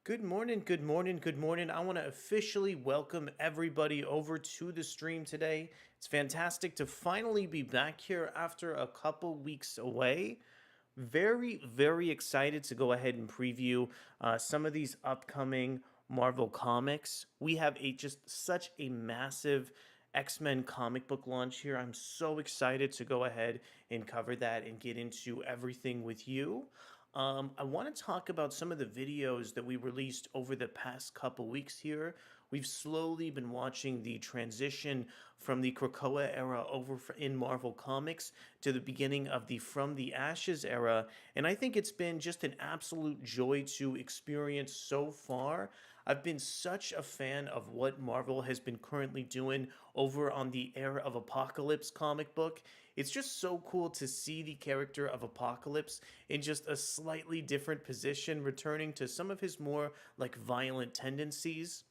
Good morning, good morning, good morning. I want to officially welcome everybody over to the stream today. It's fantastic to finally be back here after a couple weeks away. Very excited to go ahead and preview some of these upcoming Marvel comics. We have just such a massive X-Men comic book launch here. I'm so excited to go ahead and cover that and get into everything with you. I want to talk about some of the videos that we released over the past couple weeks here. We've slowly been watching the transition from the Krakoa era in Marvel Comics to the beginning of the From the Ashes era, and I think it's been just an absolute joy to experience so far. I've been such a fan of what Marvel has been currently doing over on the Era of Apocalypse comic book. It's just so cool to see the character of Apocalypse in just a slightly different position, returning to some of his more like violent tendencies.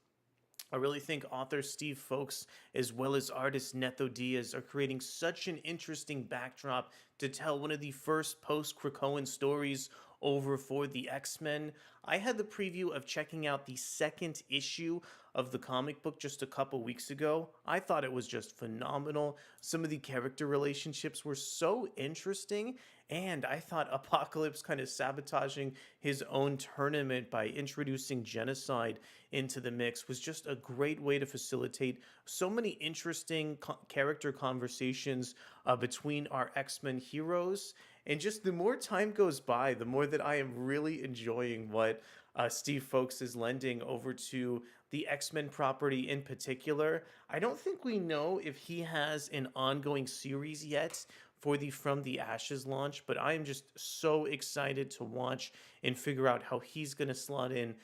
I really think author Steve Folks, as well as artist Neto Diaz, are creating such an interesting backdrop to tell one of the first post Krakoan stories over for the X-Men. I had the preview of checking out the second issue of the comic book just a couple weeks ago. I thought it was just phenomenal. Some of the character relationships were so interesting, and I thought Apocalypse kind of sabotaging his own tournament by introducing genocide into the mix was just a great way to facilitate so many interesting character conversations between our X-Men heroes. And just the more time goes by, the more that I am really enjoying what Steve Folks is lending over to the X-Men property in particular. I don't think we know if he has an ongoing series yet for the From the Ashes launch, but I am just so excited to watch and figure out how he's going to slot in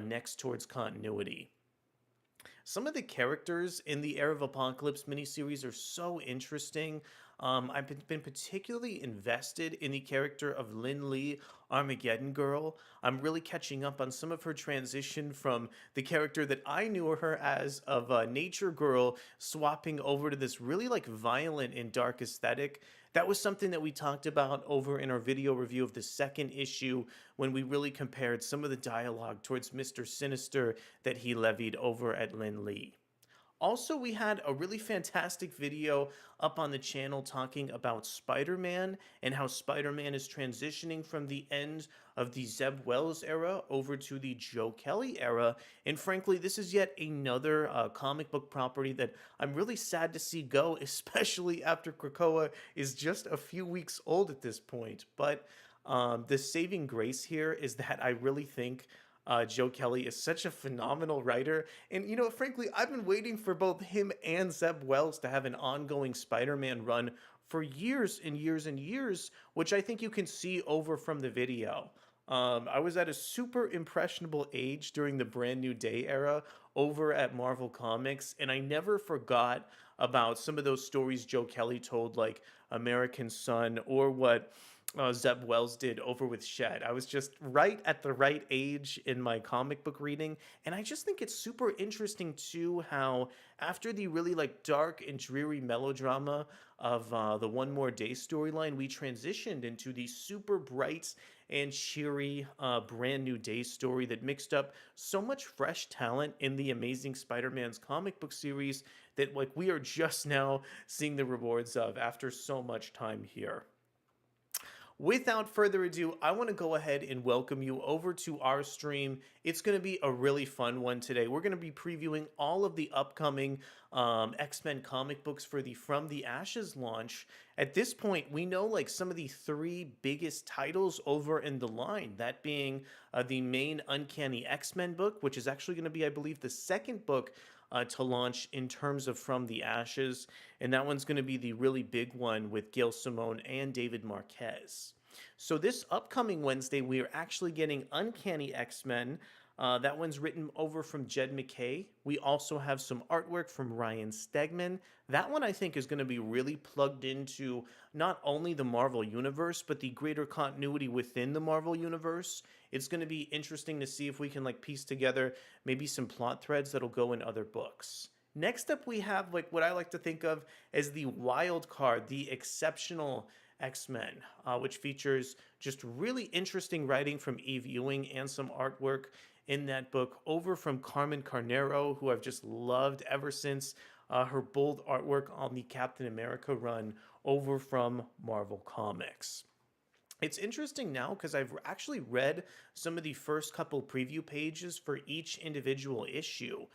next towards continuity. Some of the characters in the Era of Apocalypse miniseries are so interesting. I've been particularly invested in the character of Lynn Lee, Armageddon Girl. I'm really catching up on some of her transition from the character that I knew her as of Nature Girl, swapping over to this really like violent and dark aesthetic. That was something that we talked about over in our video review of the second issue when we really compared some of the dialogue towards Mr. Sinister that he levied over at Lin Lee. Also, we had a really fantastic video up on the channel talking about Spider-Man and how Spider-Man is transitioning from the end of the Zeb Wells era over to the Joe Kelly era. And frankly, this is yet another comic book property that I'm really sad to see go, especially after Krakoa is just a few weeks old at this point. But the saving grace here is that I really think Joe Kelly is such a phenomenal writer. And, frankly, I've been waiting for both him and Zeb Wells to have an ongoing Spider Man run for years and years and years, which I think you can see over from the video. I was at a super impressionable age during the Brand New Day era over at Marvel Comics, and I never forgot about some of those stories Joe Kelly told, like American Son, or what Zeb Wells did over with Shed. I was just right at the right age in my comic book reading, and I just think it's super interesting too how after the really like dark and dreary melodrama of the One More Day storyline, we transitioned into the super bright and cheery Brand New Day story that mixed up so much fresh talent in the Amazing Spider-Man's comic book series that like we are just now seeing the rewards of after so much time here. Without further ado, I want to go ahead and welcome you over to our stream. It's going to be a really fun one today. We're going to be previewing all of the upcoming X-Men comic books for the From the Ashes launch. At this point, we know like some of the three biggest titles over in the line, that being the main Uncanny X-Men book, which is actually going to be, I believe, the second book to launch in terms of From the Ashes. And that one's going to be the really big one with Gail Simone and David Marquez. So this upcoming Wednesday, we are actually getting Uncanny X-Men. That one's written over from Jed McKay. We also have some artwork from Ryan Stegman. That one I think is going to be really plugged into not only the Marvel Universe, but the greater continuity within the Marvel Universe. It's going to be interesting to see if we can like piece together maybe some plot threads that'll go in other books. Next up, we have like what I like to think of as the wild card, the exceptional X-Men, which features just really interesting writing from Eve Ewing and some artwork in that book over from Carmen Carnero, who I've just loved ever since her bold artwork on the Captain America run over from Marvel Comics. It's interesting now because I've actually read some of the first couple preview pages for each individual issue.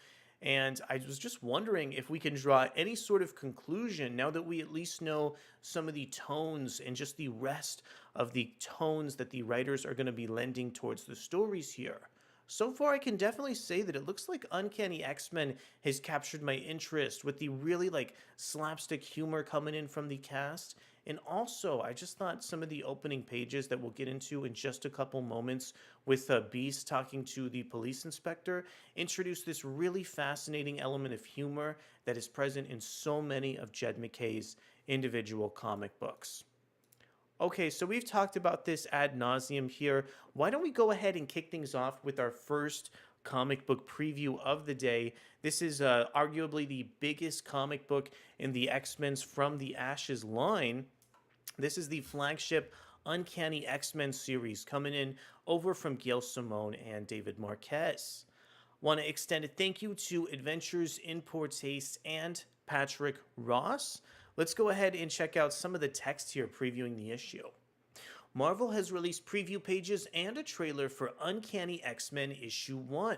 And I was just wondering if we can draw any sort of conclusion now that we at least know some of the tones and just the rest of the tones that the writers are going to be lending towards the stories here. So far, I can definitely say that it looks like Uncanny X-Men has captured my interest with the really like slapstick humor coming in from the cast. And also, I just thought some of the opening pages that we'll get into in just a couple moments with Beast talking to the police inspector introduced this really fascinating element of humor that is present in so many of Jed McKay's individual comic books. Okay, so we've talked about this ad nauseum here. Why don't we go ahead and kick things off with our first comic book preview of the day? This is arguably the biggest comic book in the X-Men's From the Ashes line. This is the flagship Uncanny X-Men series coming in over from Gail Simone and David Marquez. Want to extend a thank you to Adventures in Poor Taste and Patrick Ross. Let's go ahead and check out some of the text here previewing the issue. Marvel has released preview pages and a trailer for Uncanny X-Men issue 1.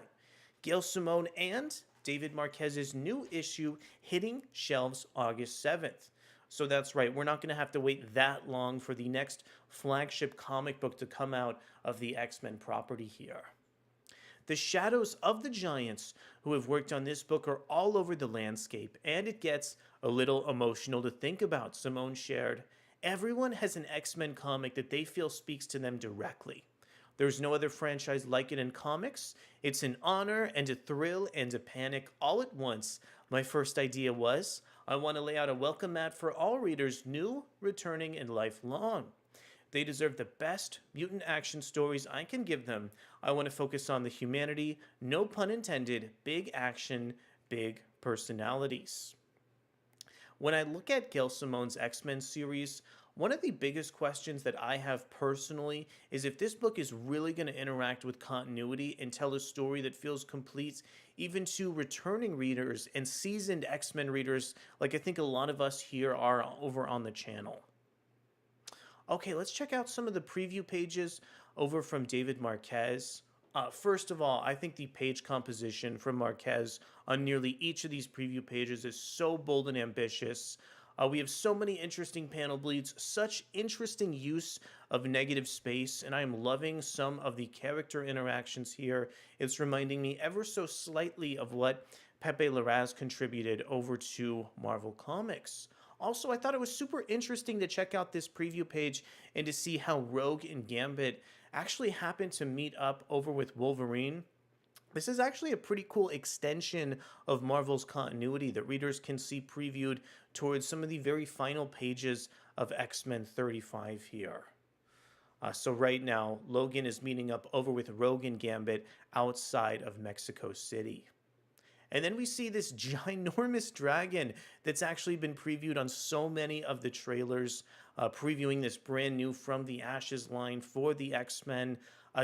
Gail Simone and David Marquez's new issue hitting shelves August 7th. So that's right, we're not going to have to wait that long for the next flagship comic book to come out of the X-Men property here. The shadows of the giants who have worked on this book are all over the landscape, and it gets a little emotional to think about, Simone shared. Everyone has an X-Men comic that they feel speaks to them directly. There's no other franchise like it in comics. It's an honor and a thrill and a panic all at once. My first idea was, I want to lay out a welcome mat for all readers, new, returning, and lifelong. They deserve the best mutant action stories I can give them. I want to focus on the humanity, no pun intended, big action, big personalities. When I look at Gail Simone's X-Men series, one of the biggest questions that I have personally is if this book is really going to interact with continuity and tell a story that feels complete even to returning readers and seasoned X-Men readers like I think a lot of us here are over on the channel. Okay, let's check out some of the preview pages over from David Marquez. First of all, I think the page composition from Marquez on nearly each of these preview pages is so bold and ambitious. We have so many interesting panel bleeds, such interesting use of negative space, and I am loving some of the character interactions here. It's reminding me ever so slightly of what Pepe Larraz contributed over to Marvel Comics. Also, I thought it was super interesting to check out this preview page and to see how Rogue and Gambit actually happened to meet up over with Wolverine. This is actually a pretty cool extension of Marvel's continuity that readers can see previewed towards some of the very final pages of X-Men 35 here. So right now, Logan is meeting up over with Rogue and Gambit outside of Mexico City. And then we see this ginormous dragon that's actually been previewed on so many of the trailers, previewing this brand new From the Ashes line for the X-Men.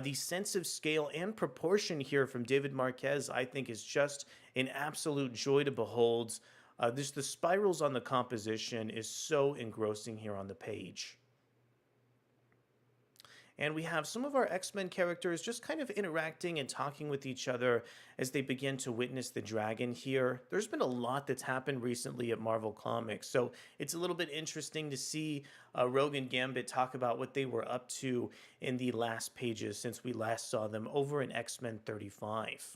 The sense of scale and proportion here from David Marquez, I think, is just an absolute joy to behold. The spirals on the composition is so engrossing here on the page. And we have some of our X-Men characters just kind of interacting and talking with each other as they begin to witness the dragon here. There's been a lot that's happened recently at Marvel Comics, so it's a little bit interesting to see Rogue and Gambit talk about what they were up to in the last pages since we last saw them over in X-Men 35.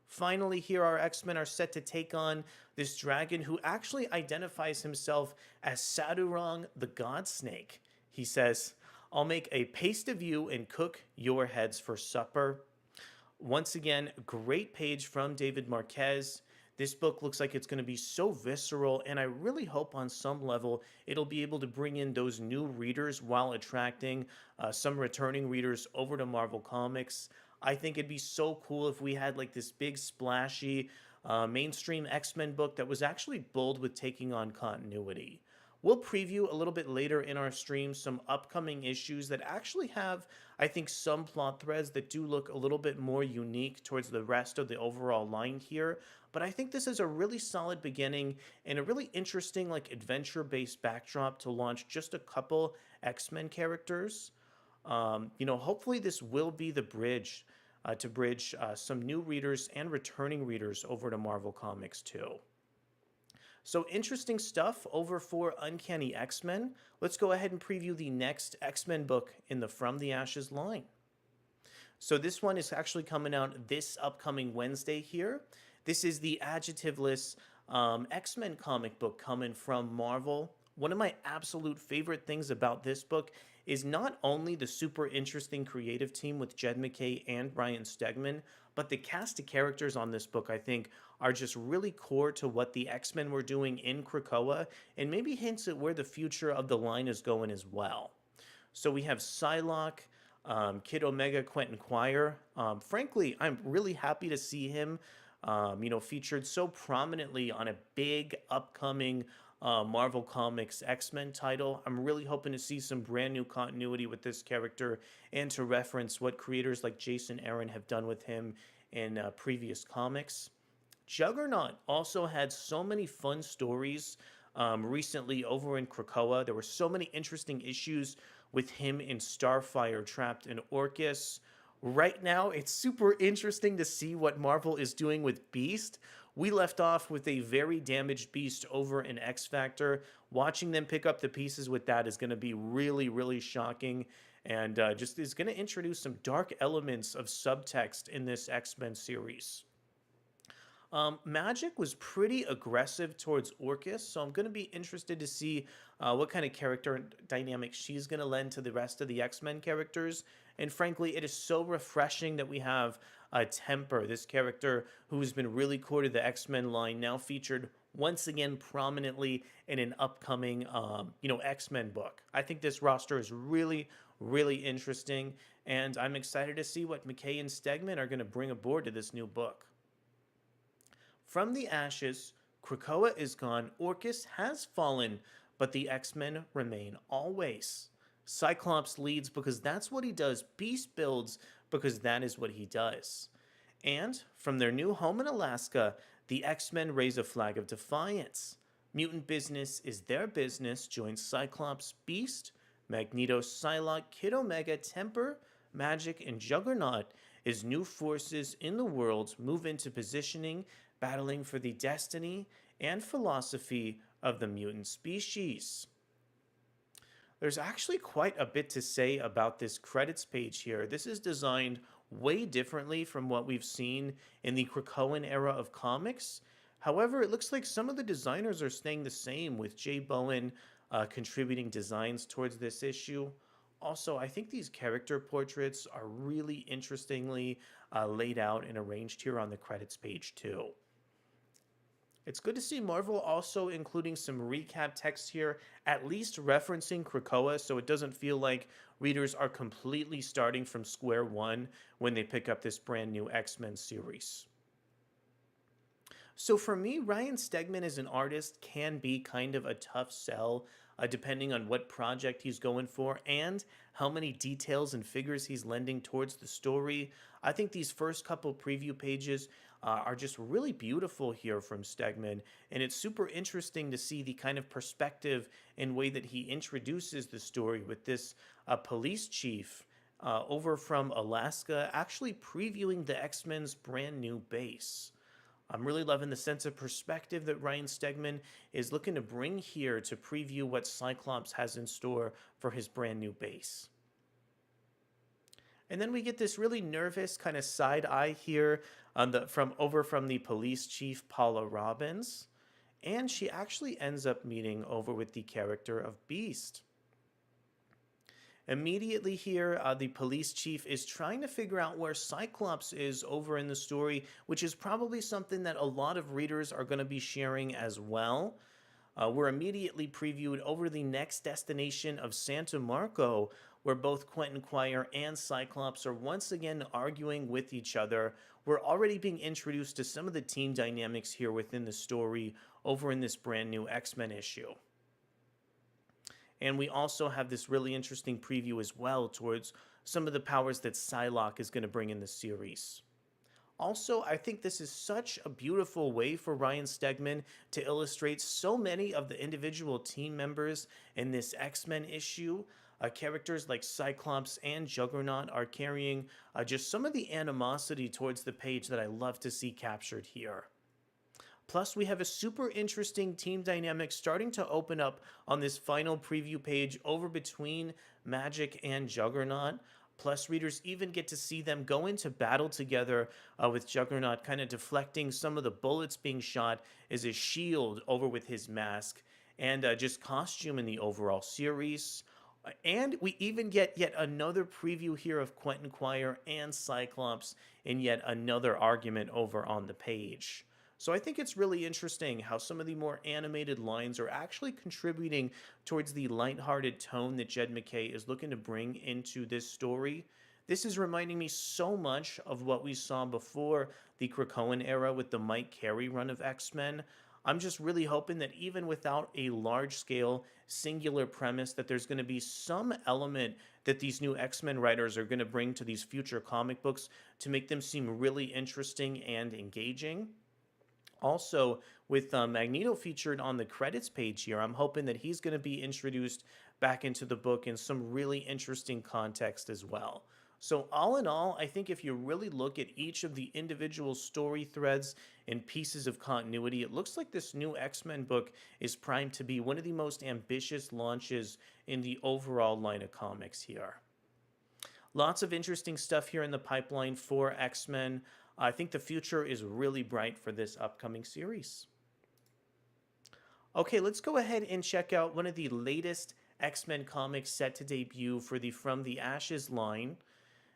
Finally, here our X-Men are set to take on this dragon who actually identifies himself as Sadurong the God Snake. He says, I'll make a paste of you and cook your heads for supper. Once again, great page from David Marquez. This book looks like it's going to be so visceral, and I really hope on some level it'll be able to bring in those new readers while attracting some returning readers over to Marvel Comics. I think it'd be so cool if we had like this big splashy mainstream X-Men book that was actually bold with taking on continuity. We'll preview a little bit later in our stream some upcoming issues that actually have, I think some plot threads that do look a little bit more unique towards the rest of the overall line here. But I think this is a really solid beginning and a really interesting, like, adventure-based backdrop to launch just a couple X-Men characters. Hopefully this will be the bridge to bridge some new readers and returning readers over to Marvel Comics too. So interesting stuff over for Uncanny X-Men. Let's go ahead and preview the next X-Men book in the From the Ashes line. So this one is actually coming out this upcoming Wednesday here. This is the adjectiveless X-Men comic book coming from Marvel. One of my absolute favorite things about this book is not only the super interesting creative team with Jed MacKay and Ryan Stegman, but the cast of characters on this book, I think, are just really core to what the X-Men were doing in Krakoa, and maybe hints at where the future of the line is going as well. So we have Psylocke, Kid Omega, Quentin Quire. Frankly, I'm really happy to see him, featured so prominently on a big upcoming Marvel Comics X-Men title. I'm really hoping to see some brand new continuity with this character and to reference what creators like Jason Aaron have done with him in previous comics. Juggernaut also had so many fun stories recently over in Krakoa. There were so many interesting issues with him in Starfire trapped in Orcus. Right now, it's super interesting to see what Marvel is doing with Beast. We left off with a very damaged Beast over in X Factor. Watching them pick up the pieces with that is going to be really, really shocking, and just is going to introduce some dark elements of subtext in this X-Men series. Magic was pretty aggressive towards Orcus, so I'm going to be interested to see what kind of character dynamic she's going to lend to the rest of the X-Men characters. And frankly, it is so refreshing that we have Temper, this character who has been really core to the X-Men line, now featured once again prominently in an upcoming, X-Men book. I think this roster is really, really interesting, and I'm excited to see what MacKay and Stegman are going to bring aboard to this new book. From the ashes, Krakoa is gone, Orcus has fallen, but the X-Men remain always. Cyclops leads because that's what he does. Beast builds because that is what he does. And from their new home in Alaska, the X-Men raise a flag of defiance. Mutant business is their business joins Cyclops, Beast, Magneto, Psylocke, Kid Omega, Temper, Magic, and Juggernaut as new forces in the world move into positioning, battling for the destiny and philosophy of the mutant species. There's actually quite a bit to say about this credits page here. This is designed way differently from what we've seen in the Krakoan era of comics. However, it looks like some of the designers are staying the same, with Jay Bowen contributing designs towards this issue. Also, I think these character portraits are really interestingly laid out and arranged here on the credits page too. It's good to see Marvel also including some recap text here, at least referencing Krakoa, so it doesn't feel like readers are completely starting from square one when they pick up this brand new X-Men series. So for me, Ryan Stegman as an artist can be kind of a tough sell, depending on what project he's going for and how many details and figures he's lending towards the story. I think these first couple preview pages are just really beautiful here from Stegman, and it's super interesting to see the kind of perspective and way that he introduces the story with this police chief over from Alaska actually previewing the X-Men's brand new base. I'm really loving the sense of perspective that Ryan Stegman is looking to bring here to preview what Cyclops has in store for his brand new base. And then we get this really nervous kind of side eye here from the police chief, Paula Robbins. And she actually ends up meeting over with the character of Beast. Immediately here, the police chief is trying to figure out where Cyclops is over in the story, which is probably something that a lot of readers are going to be sharing as well. We're immediately previewed over the next destination of Santa Marco, where both Quentin Quire and Cyclops are once again arguing with each other. We're already being introduced to some of the team dynamics here within the story over in this brand new X-Men issue. And we also have this really interesting preview as well towards some of the powers that Psylocke is going to bring in the series. Also, I think this is such a beautiful way for Ryan Stegman to illustrate so many of the individual team members in this X-Men issue. Characters like Cyclops and Juggernaut are carrying just some of the animosity towards the page that I love to see captured here. Plus, we have a super interesting team dynamic starting to open up on this final preview page over between Magic and Juggernaut. Plus, readers even get to see them go into battle together with Juggernaut kind of deflecting some of the bullets being shot as a shield over with his mask and just costume in the overall series. And we even get yet another preview here of Quentin Quire and Cyclops in yet another argument over on the page. So I think it's really interesting how some of the more animated lines are actually contributing towards the lighthearted tone that Jed MacKay is looking to bring into this story. This is reminding me so much of what we saw before the Krakoan era with the Mike Carey run of X-Men. I'm just really hoping that even without a large-scale, singular premise, that there's going to be some element that these new X-Men writers are going to bring to these future comic books to make them seem really interesting and engaging. Also, with Magneto featured on the credits page here, I'm hoping that he's going to be introduced back into the book in some really interesting context as well. So all in all, I think if you really look at each of the individual story threads and pieces of continuity, it looks like this new X-Men book is primed to be one of the most ambitious launches in the overall line of comics here. Lots of interesting stuff here in the pipeline for X-Men. I think the future is really bright for this upcoming series. Okay, let's go ahead and check out one of the latest X-Men comics set to debut for the From the Ashes line.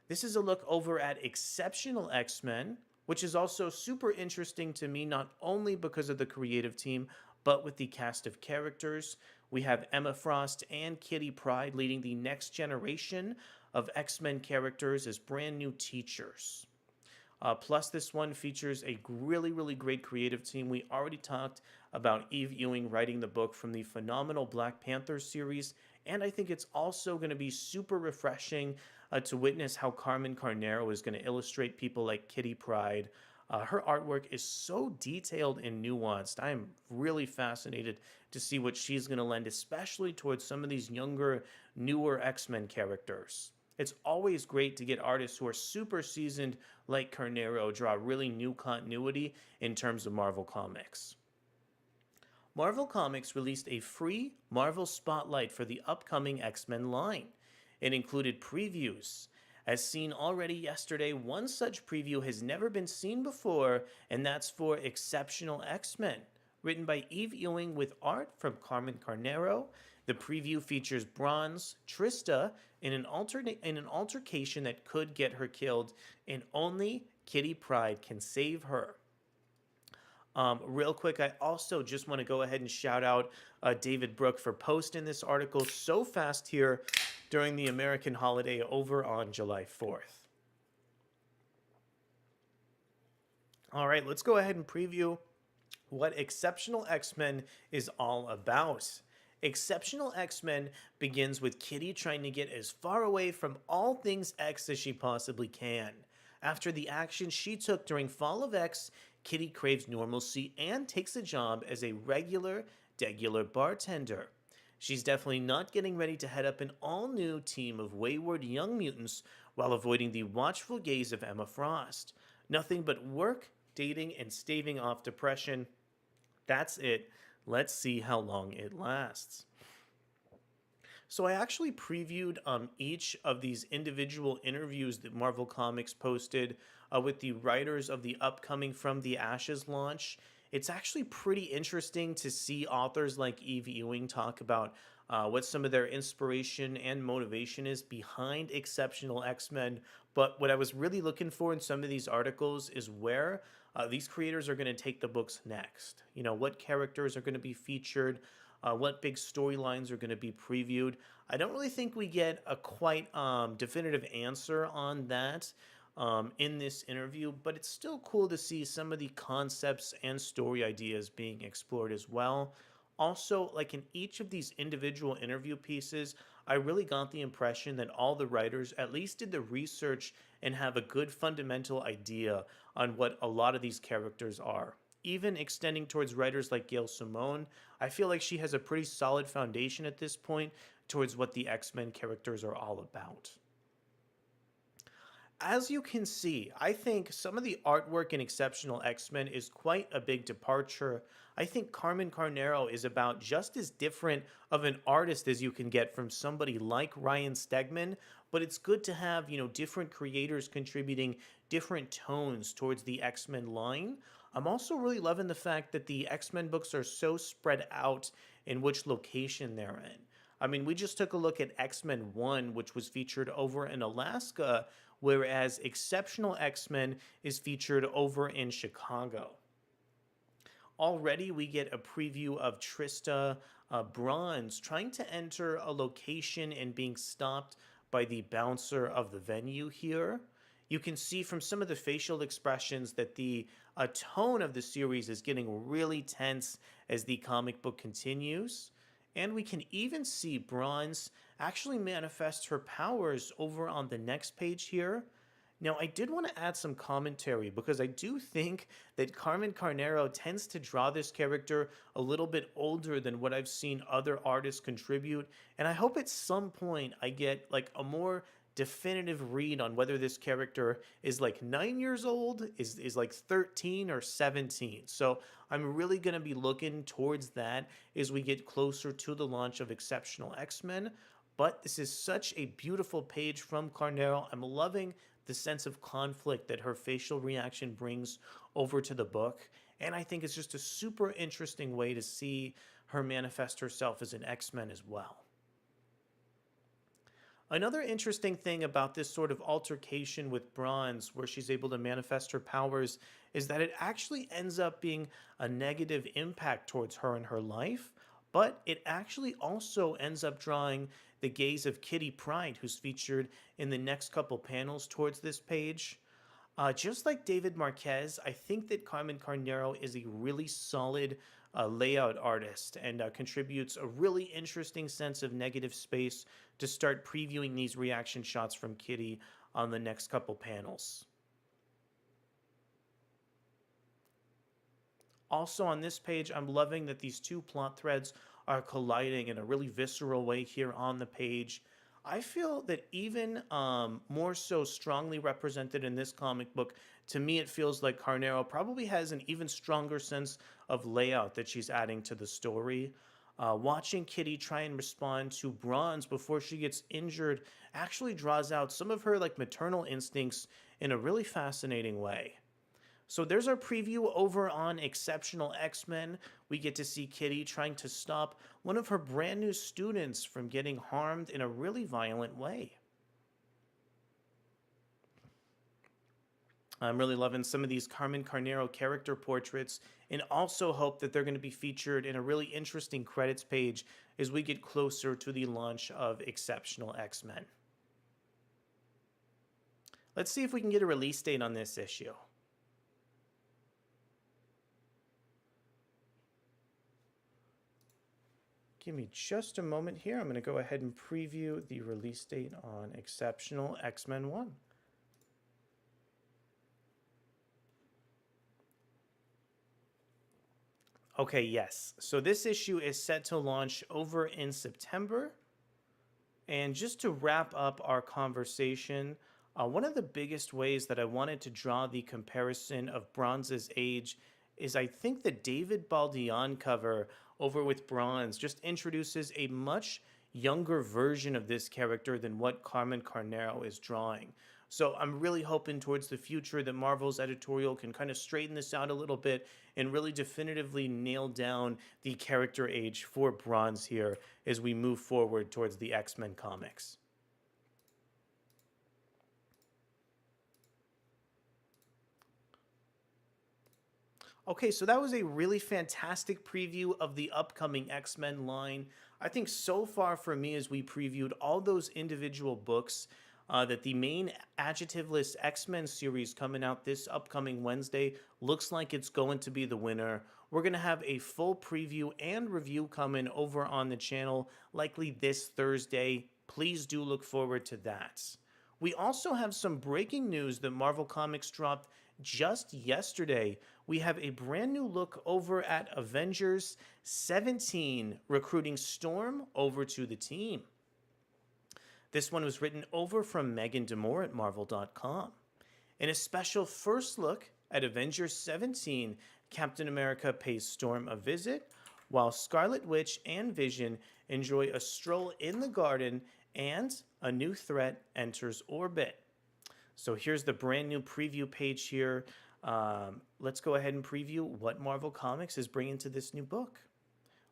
This is a look over at Exceptional X-Men, which is also super interesting to me, not only because of the creative team, but with the cast of characters. We have Emma Frost and Kitty Pryde leading the next generation of X-Men characters as brand new teachers. Plus, this one features a really, really great creative team. We already talked about Eve Ewing writing the book from the phenomenal Black Panther series, and I think it's also going to be super refreshing to witness how Carmen Carnero is going to illustrate people like Kitty Pryde. Her artwork is so detailed and nuanced. I am really fascinated to see what she's going to lend, especially towards some of these younger, newer X-Men characters. It's always great to get artists who are super seasoned like Carnero draw really new continuity in terms of Marvel Comics. Marvel Comics released a free Marvel Spotlight for the upcoming X-Men line. It included previews. As seen already yesterday, one such preview has never been seen before, and that's for Exceptional X-Men. Written by Eve Ewing with art from Carmen Carnero, the preview features Bronze, Trista, in an altercation that could get her killed, and only Kitty Pryde can save her. Real quick, I also just want to go ahead and shout out David Brooke for posting this article so fast here during the American holiday over on July 4th. All right, let's go ahead and preview what Exceptional X-Men is all about. Exceptional X-Men begins with Kitty trying to get as far away from all things X as she possibly can. After the action she took during Fall of X, Kitty craves normalcy and takes a job as a regular bartender. She's definitely not getting ready to head up an all-new team of wayward young mutants while avoiding the watchful gaze of Emma Frost. Nothing but work, dating, and staving off depression. That's it. Let's see how long it lasts. So I actually previewed each of these individual interviews that Marvel Comics posted with the writers of the upcoming From the Ashes launch. It's actually pretty interesting to see authors like Eve Ewing talk about what some of their inspiration and motivation is behind Exceptional X-Men. But what I was really looking for in some of these articles is where these creators are going to take the books next. You know, what characters are going to be featured, what big storylines are going to be previewed. I don't really think we get a quite definitive answer on that in this interview, but it's still cool to see some of the concepts and story ideas being explored as well. Also, like in each of these individual interview pieces, I really got the impression that all the writers at least did the research and have a good fundamental idea on what a lot of these characters are. Even extending towards writers like Gail Simone, I feel like she has a pretty solid foundation at this point towards what the X-Men characters are all about. As you can see, I think some of the artwork in Exceptional X-Men is quite a big departure. I think Carmen Carnero is about just as different of an artist as you can get from somebody like Ryan Stegman, but it's good to have, different creators contributing different tones towards the X-Men line. I'm also really loving the fact that the X-Men books are so spread out in which location they're in. I mean, we just took a look at X-Men 1, which was featured over in Alaska, whereas Exceptional X-Men is featured over in Chicago. Already, we get a preview of Trista Bronze trying to enter a location and being stopped by the bouncer of the venue here. You can see from some of the facial expressions that the tone of the series is getting really tense as the comic book continues. And we can even see Bronze actually manifest her powers over on the next page here. Now, I did want to add some commentary because I do think that Carmen Carnero tends to draw this character a little bit older than what I've seen other artists contribute. And I hope at some point I get like a more definitive read on whether this character is like 9 years old, is like 13 or 17. So I'm really going to be looking towards that as we get closer to the launch of Exceptional X-Men. But this is such a beautiful page from Carnero. I'm loving the sense of conflict that her facial reaction brings over to the book. And I think it's just a super interesting way to see her manifest herself as an X-Men as well. Another interesting thing about this sort of altercation with Bronze, where she's able to manifest her powers, is that it actually ends up being a negative impact towards her in her life, but it actually also ends up drawing the gaze of Kitty Pryde, who's featured in the next couple panels towards this page. Just like David Marquez, I think that Carmen Carnero is a really solid layout artist and contributes a really interesting sense of negative space to start previewing these reaction shots from Kitty on the next couple panels. Also on this page, I'm loving that these two plot threads are colliding in a really visceral way here on the page. I feel that even more so strongly represented in this comic book, to me it feels like Carnero probably has an even stronger sense of layout that she's adding to the story. Watching Kitty try and respond to Bronze before she gets injured actually draws out some of her like maternal instincts in a really fascinating way. So there's our preview over on Exceptional X-Men. We get to see Kitty trying to stop one of her brand new students from getting harmed in a really violent way. I'm really loving some of these Carmen Carnero character portraits and also hope that they're going to be featured in a really interesting credits page as we get closer to the launch of Exceptional X-Men. Let's see if we can get a release date on this issue. Give me just a moment here. I'm going to go ahead and preview the release date on Exceptional X-Men 1. Okay, yes. So this issue is set to launch over in September. And just to wrap up our conversation, one of the biggest ways that I wanted to draw the comparison of Bronze's age is I think the David Baldeón cover over with Bronze just introduces a much younger version of this character than what Carmen Carnero is drawing. So I'm really hoping towards the future that Marvel's editorial can kind of straighten this out a little bit and really definitively nail down the character age for Bronze here as we move forward towards the X-Men comics. Okay, so that was a really fantastic preview of the upcoming X-Men line. I think so far for me as we previewed all those individual books, that the main adjectiveless X-Men series coming out this upcoming Wednesday looks like it's going to be the winner. We're going to have a full preview and review coming over on the channel, likely this Thursday, Please do look forward to that. We also have some breaking news that Marvel Comics dropped just yesterday. We have a brand new look over at Avengers 17, recruiting Storm over to the team. This one was written over from Megan Demore at Marvel.com. In a special first look at Avengers 17, Captain America pays Storm a visit, while Scarlet Witch and Vision enjoy a stroll in the garden, and a new threat enters orbit. So here's the brand new preview page here. Let's go ahead and preview what Marvel Comics is bringing to this new book.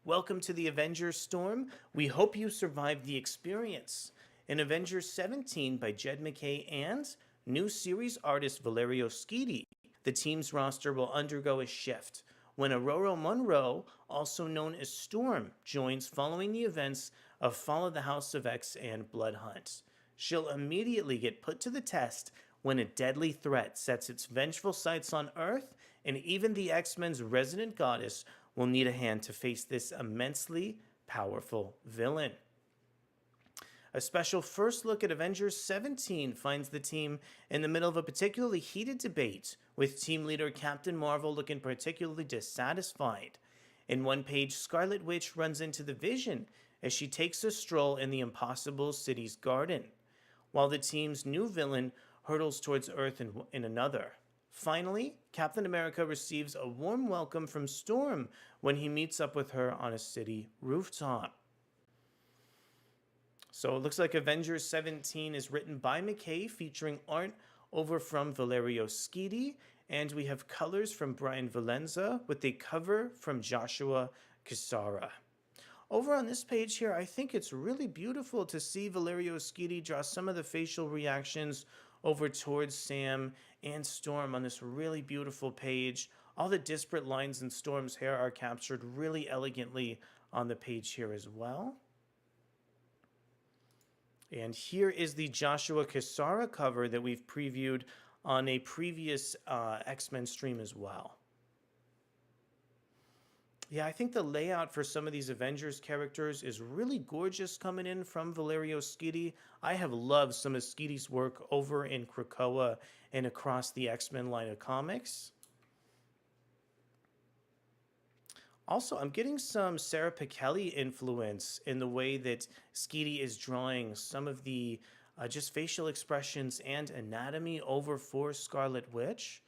Welcome to the Avengers Storm. We hope you survived the experience. In Avengers 17 by Jed MacKay and new series artist Valerio Schiti, the team's roster will undergo a shift when Aurora Monroe, also known as Storm, joins following the events of Fall of the House of X and Blood Hunt. She'll immediately get put to the test when a deadly threat sets its vengeful sights on Earth, and even the X-Men's resident goddess will need a hand to face this immensely powerful villain. A special first look at Avengers 17 finds the team in the middle of a particularly heated debate, with team leader Captain Marvel looking particularly dissatisfied. In one page, Scarlet Witch runs into the Vision as she takes a stroll in the Impossible City's garden, while the team's new villain hurtles towards Earth in another. Finally, Captain America receives a warm welcome from Storm when he meets up with her on a city rooftop. So it looks like Avengers 17 is written by MacKay, featuring art over from Valerio Schiti, and we have colors from Brian Valenza with a cover from Joshua Cassara. Over on this page here, I think it's really beautiful to see Valerio Schiti draw some of the facial reactions over towards Sam and Storm on this really beautiful page. All the disparate lines in Storm's hair are captured really elegantly on the page here as well. And here is the Joshua Cassara cover that we've previewed on a previous X-Men stream as well. Yeah, I think the layout for some of these Avengers characters is really gorgeous coming in from Valerio Schiti. I have loved some of Schiti's work over in Krakoa and across the X-Men line of comics. Also, I'm getting some Sarah Pichelli influence in the way that Schiti is drawing some of the just facial expressions and anatomy over for Scarlet Witch.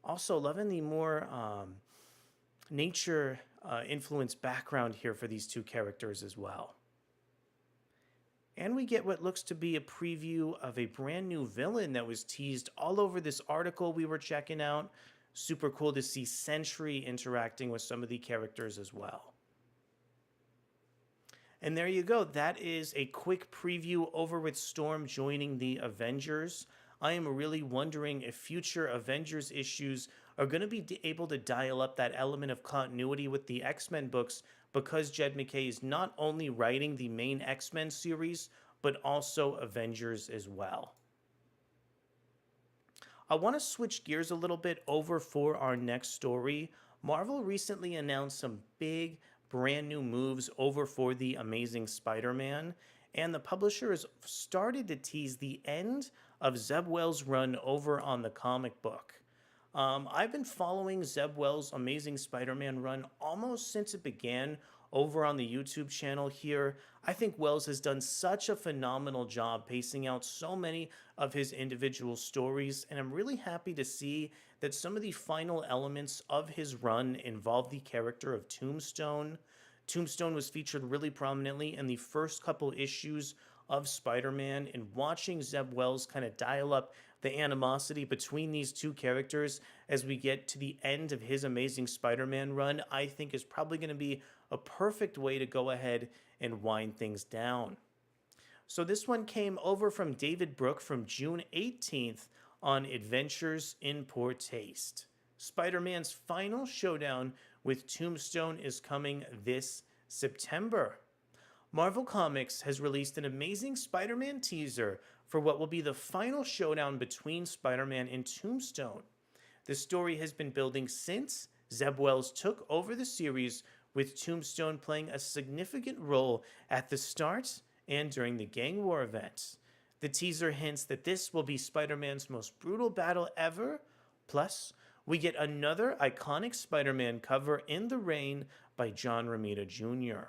Also, loving the more nature influence background here for these two characters as well. And we get what looks to be a preview of a brand new villain that was teased all over this article we were checking out. Super cool to see Sentry interacting with some of the characters as well. And there you go. That is a quick preview over with Storm joining the Avengers. I am really wondering if future Avengers issues are going to be able to dial up that element of continuity with the X-Men books, because Jed MacKay is not only writing the main X-Men series, but also Avengers as well. I want to switch gears a little bit over for our next story. Marvel recently announced some big brand new moves over for the Amazing Spider-Man, and the publisher has started to tease the end of Zeb Wells' run over on the comic book. I've been following Zeb Wells' Amazing Spider-Man run almost since it began over on the YouTube channel here. I think Wells has done such a phenomenal job pacing out so many of his individual stories, and I'm really happy to see that some of the final elements of his run involve the character of Tombstone. Tombstone was featured really prominently in the first couple issues of Spider-Man, and watching Zeb Wells kind of dial up the animosity between these two characters as we get to the end of his Amazing Spider-Man run, I think is probably going to be a perfect way to go ahead and wind things down. So this one came over from David Brooke from June 18th on Adventures in Poor Taste. Spider-Man's final showdown with Tombstone is coming this September. Marvel Comics has released an Amazing Spider-Man teaser for what will be the final showdown between Spider-Man and Tombstone. The story has been building since Zeb Wells took over the series, with Tombstone playing a significant role at the start and during the Gang War event. The teaser hints that this will be Spider Man's most brutal battle ever. Plus, we get another iconic Spider Man cover in the rain by John Romita Jr.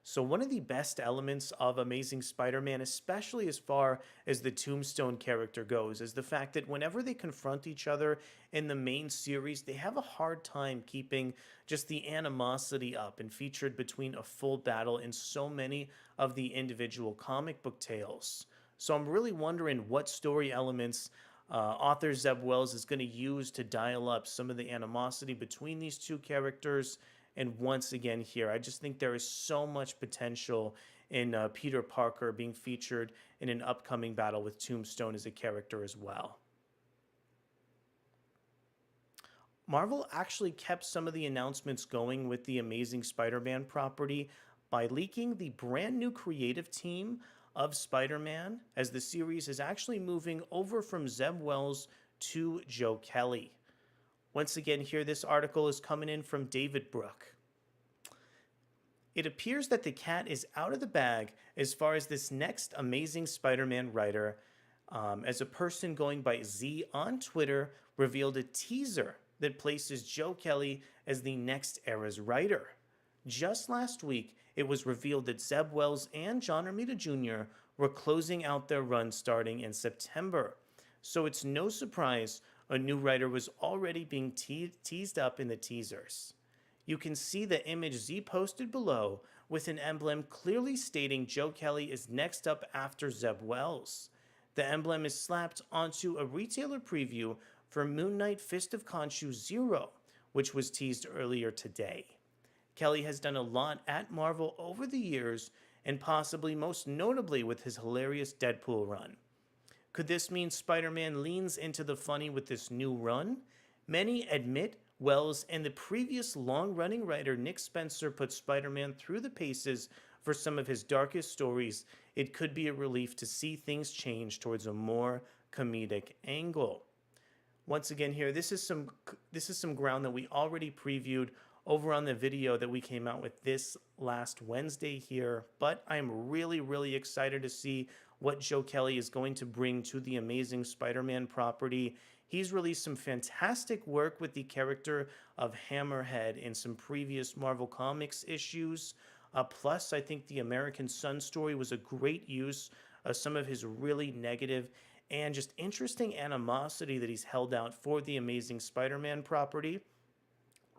So, one of the best elements of Amazing Spider Man, especially as far as the Tombstone character goes, is the fact that whenever they confront each other in the main series, they have a hard time keeping just the animosity up and featured between a full battle in so many of the individual comic book tales. So, I'm really wondering what story elements author Zeb Wells is going to use to dial up some of the animosity between these two characters. And once again, here, I just think there is so much potential in Peter Parker being featured in an upcoming battle with Tombstone as a character as well. Marvel actually kept some of the announcements going with the Amazing Spider Man property by leaking the brand new creative team of Spider Man, as the series is actually moving over from Zeb Wells to Joe Kelly. Once again, here, this article is coming in from David Brooke. It appears that the cat is out of the bag as far as this next Amazing Spider-Man writer, as a person going by Z on Twitter revealed a teaser that places Joe Kelly as the next era's writer. Just last week, it was revealed that Zeb Wells and John Romita Jr. were closing out their run starting in September. So it's no surprise a new writer was already being teased up in the teasers. You can see the image Z posted below with an emblem clearly stating Joe Kelly is next up after Zeb Wells. The emblem is slapped onto a retailer preview for Moon Knight Fist of Khonshu 0, which was teased earlier today. Kelly has done a lot at Marvel over the years, and possibly most notably with his hilarious Deadpool run. Could this mean Spider-Man leans into the funny with this new run? Many admit Wells and the previous long-running writer Nick Spencer put Spider-Man through the paces for some of his darkest stories. It could be a relief to see things change towards a more comedic angle. Once again here, this is some ground that we already previewed over on the video that we came out with this last Wednesday here, but I'm really excited to see what Joe Kelly is going to bring to the Amazing Spider-Man property. He's released some fantastic work with the character of Hammerhead in some previous Marvel Comics issues. Plus, I think the American Sun story was a great use of some of his really negative and just interesting animosity that he's held out for the Amazing Spider-Man property.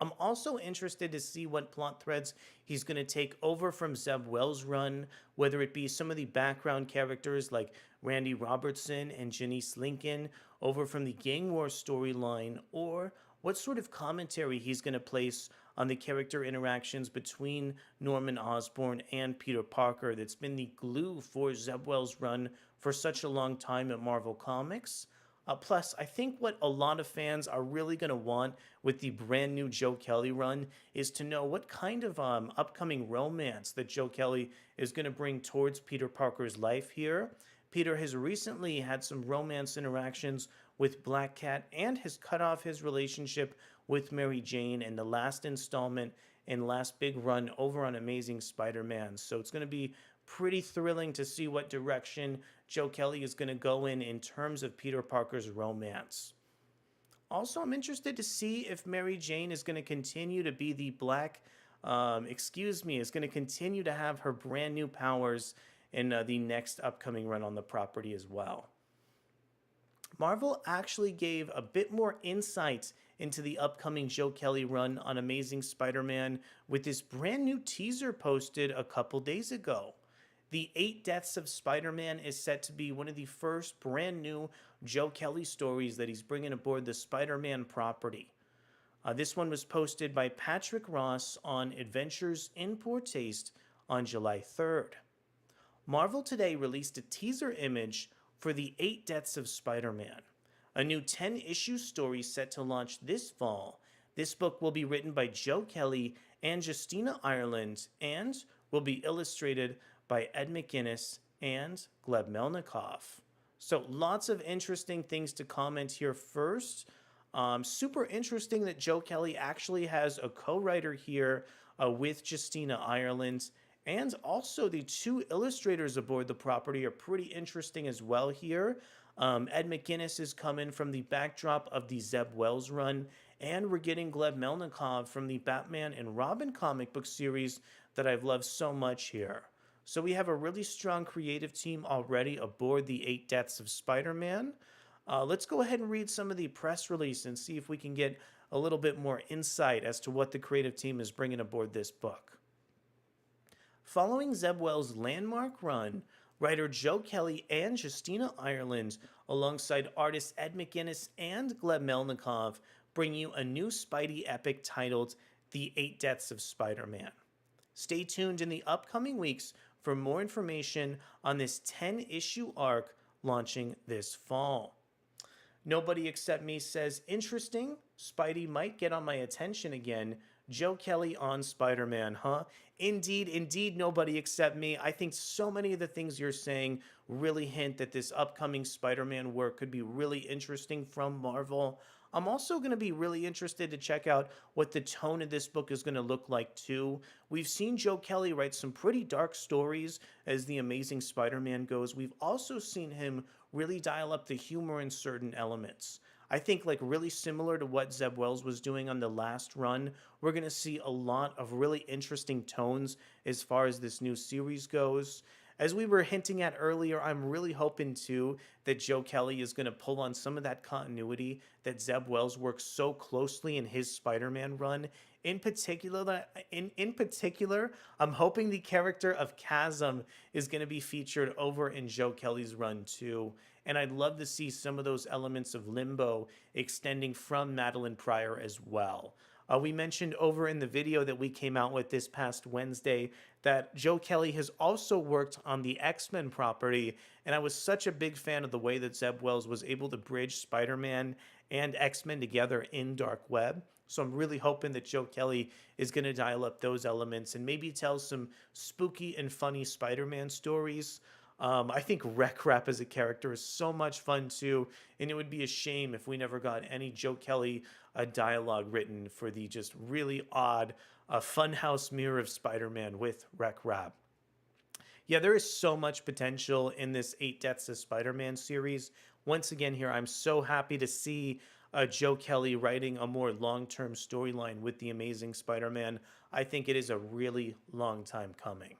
I'm also interested to see what plot threads he's going to take over from Zeb Wells' run, whether it be some of the background characters like Randy Robertson and Janice Lincoln over from the Gang War storyline, or what sort of commentary he's going to place on the character interactions between Norman Osborn and Peter Parker that's been the glue for Zeb Wells' run for such a long time at Marvel Comics. Plus, I think what a lot of fans are really going to want with the brand new Joe Kelly run is to know what kind of upcoming romance that Joe Kelly is going to bring towards Peter Parker's life here. Peter has recently had some romance interactions with Black Cat and has cut off his relationship with Mary Jane in the last installment and last big run over on Amazing Spider-Man. So it's going to be pretty thrilling to see what direction Joe Kelly is going to go in terms of Peter Parker's romance. Also, I'm interested to see if Mary Jane is going to continue to be the is going to continue to have her brand new powers in the next upcoming run on the property as well. Marvel actually gave a bit more insight into the upcoming Joe Kelly run on Amazing Spider-Man with this brand new teaser posted a couple days ago. The 8 Deaths of Spider-Man is set to be one of the first brand new Joe Kelly stories that he's bringing aboard the Spider-Man property. This one was posted by Patrick Ross on Adventures in Poor Taste on July 3rd. Marvel today released a teaser image for the 8 Deaths of Spider-Man, a new 10-issue story set to launch this fall. This book will be written by Joe Kelly and Justina Ireland and will be illustrated by Ed McGuinness and Gleb Melnikov. So lots of interesting things to comment here first. Super interesting that Joe Kelly actually has a co-writer here with Justina Ireland. And also, the two illustrators aboard the property are pretty interesting as well here. Ed McGuinness is coming from the backdrop of the Zeb Wells run, and we're getting Gleb Melnikov from the Batman and Robin comic book series that I've loved so much here. So we have a really strong creative team already aboard the Eight Deaths of Spider-Man. Let's go ahead and read some of the press release and see if we can get a little bit more insight as to what the creative team is bringing aboard this book. Following Zeb Wells' landmark run, writer Joe Kelly and Justina Ireland, alongside artists Ed McGuinness and Gleb Melnikov, bring you a new Spidey epic titled The Eight Deaths of Spider-Man. Stay tuned in the upcoming weeks for more information on this 10-issue arc launching this fall. Nobody Except Me says, interesting, Spidey might get on my attention again. Joe Kelly on Spider-Man, huh? Indeed, Nobody Except Me. I think so many of the things you're saying really hint that this upcoming Spider-Man work could be really interesting from Marvel. I'm also going to be really interested to check out what the tone of this book is going to look like too. We've seen Joe Kelly write some pretty dark stories as The Amazing Spider-Man goes. We've also seen him really dial up the humor in certain elements. I think like really similar to what Zeb Wells was doing on the last run, we're going to see a lot of really interesting tones as far as this new series goes. As we were hinting at earlier, I'm really hoping too that Joe Kelly is going to pull on some of that continuity that Zeb Wells works so closely in his Spider-Man run. In particular, I'm hoping the character of Chasm is going to be featured over in Joe Kelly's run too. And I'd love to see some of those elements of Limbo extending from Madeline Pryor as well. We mentioned over in the video that we came out with this past Wednesday that Joe Kelly has also worked on the X-Men property, and I was such a big fan of the way that Zeb Wells was able to bridge Spider-Man and X-Men together in Dark Web. So I'm really hoping that Joe Kelly is going to dial up those elements and maybe tell some spooky and funny Spider-Man stories. I think Wreck Rap as a character is so much fun too, and it would be a shame if we never got any Joe Kelly dialogue written for the just really odd Funhouse Mirror of Spider-Man with Wreck Rap. Yeah, there is so much potential in this Eight Deaths of Spider-Man series. Once again here, I'm so happy to see Joe Kelly writing a more long-term storyline with The Amazing Spider-Man. I think it is a really long time coming.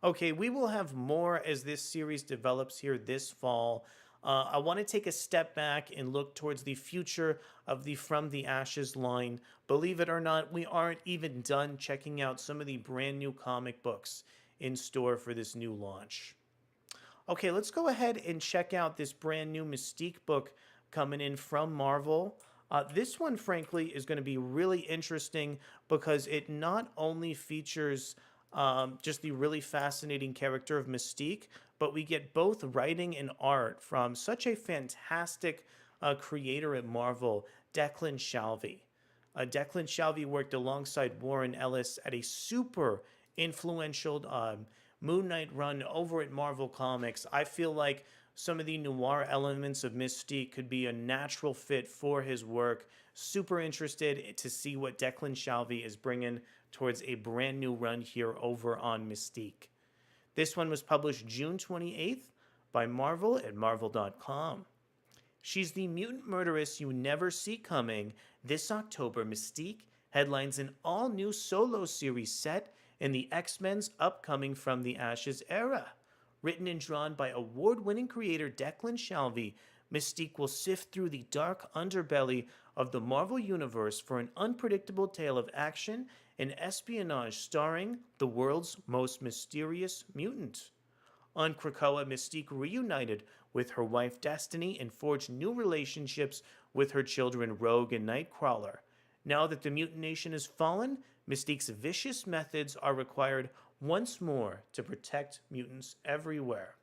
Okay, we will have more as this series develops here this fall. I want to take a step back and look towards the future of the From the Ashes line. Believe it or not, we aren't even done checking out some of the brand new comic books in store for this new launch. Okay, let's go ahead and check out this brand new Mystique book coming in from Marvel. This one, frankly, is going to be really interesting because it not only features just the really fascinating character of Mystique, but we get both writing and art from such a fantastic creator at Marvel, Declan Shalvey. Declan Shalvey worked alongside Warren Ellis at a super influential Moon Knight run over at Marvel Comics. I feel like some of the noir elements of Mystique could be a natural fit for his work. Super interested to see what Declan Shalvey is bringing towards a brand new run here over on Mystique. This one was published June 28th by Marvel at marvel.com. She's the mutant murderess you never see coming. This October, Mystique headlines an all-new solo series set in the X-Men's upcoming From the Ashes era. Written and drawn by award-winning creator Declan Shalvey, Mystique will sift through the dark underbelly of the Marvel Universe for an unpredictable tale of action and espionage starring the world's most mysterious mutant. On Krakoa, Mystique reunited with her wife Destiny and forged new relationships with her children Rogue and Nightcrawler. Now that the mutant nation has fallen, Mystique's vicious methods are required once more to protect mutants everywhere.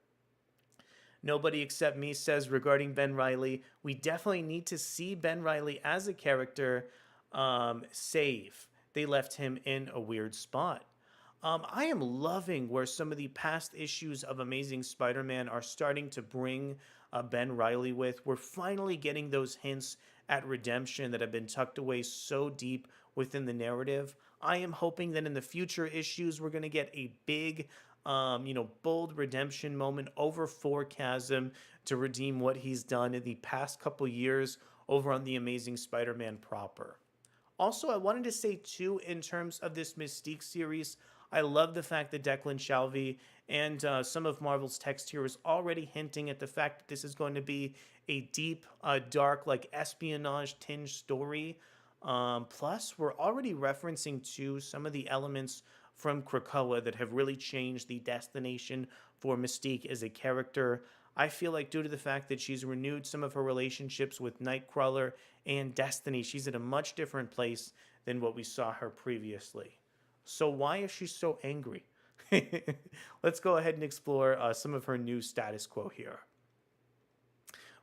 Nobody Except Me says regarding Ben Reilly, we definitely need to see Ben Reilly as a character save. They left him in a weird spot. I am loving where some of the past issues of Amazing Spider-Man are starting to bring Ben Reilly with. We're finally getting those hints at redemption that have been tucked away so deep within the narrative. I am hoping that in the future issues, we're going to get a big, bold redemption moment over for Chasm to redeem what he's done in the past couple years over on the Amazing Spider-Man proper. Also, I wanted to say too, in terms of this Mystique series, I love the fact that Declan Shalvey and some of Marvel's text here is already hinting at the fact that this is going to be a deep, dark, like espionage tinged story. Plus, we're already referencing to some of the elements from Krakoa that have really changed the destination for Mystique as a character. I feel like due to the fact that she's renewed some of her relationships with Nightcrawler and Destiny, she's in a much different place than what we saw her previously. So why is she so angry? Let's go ahead and explore some of her new status quo here.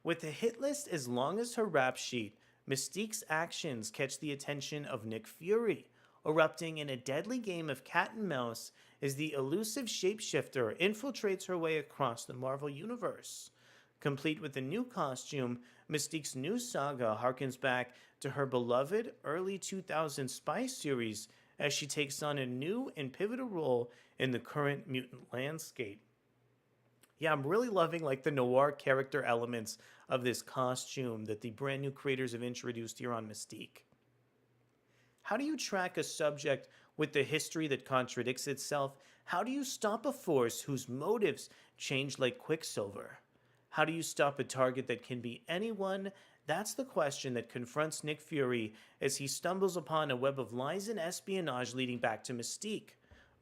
With a hit list as long as her rap sheet, Mystique's actions catch the attention of Nick Fury, erupting in a deadly game of cat and mouse as the elusive shapeshifter infiltrates her way across the Marvel Universe. Complete with a new costume, Mystique's new saga harkens back to her beloved early 2000s spy series as she takes on a new and pivotal role in the current mutant landscape. Yeah, I'm really loving like the noir character elements of this costume that the brand new creators have introduced here on Mystique. How do you track a subject with a history that contradicts itself? How do you stop a force whose motives change like Quicksilver? How do you stop a target that can be anyone? That's the question that confronts Nick Fury as he stumbles upon a web of lies and espionage leading back to Mystique.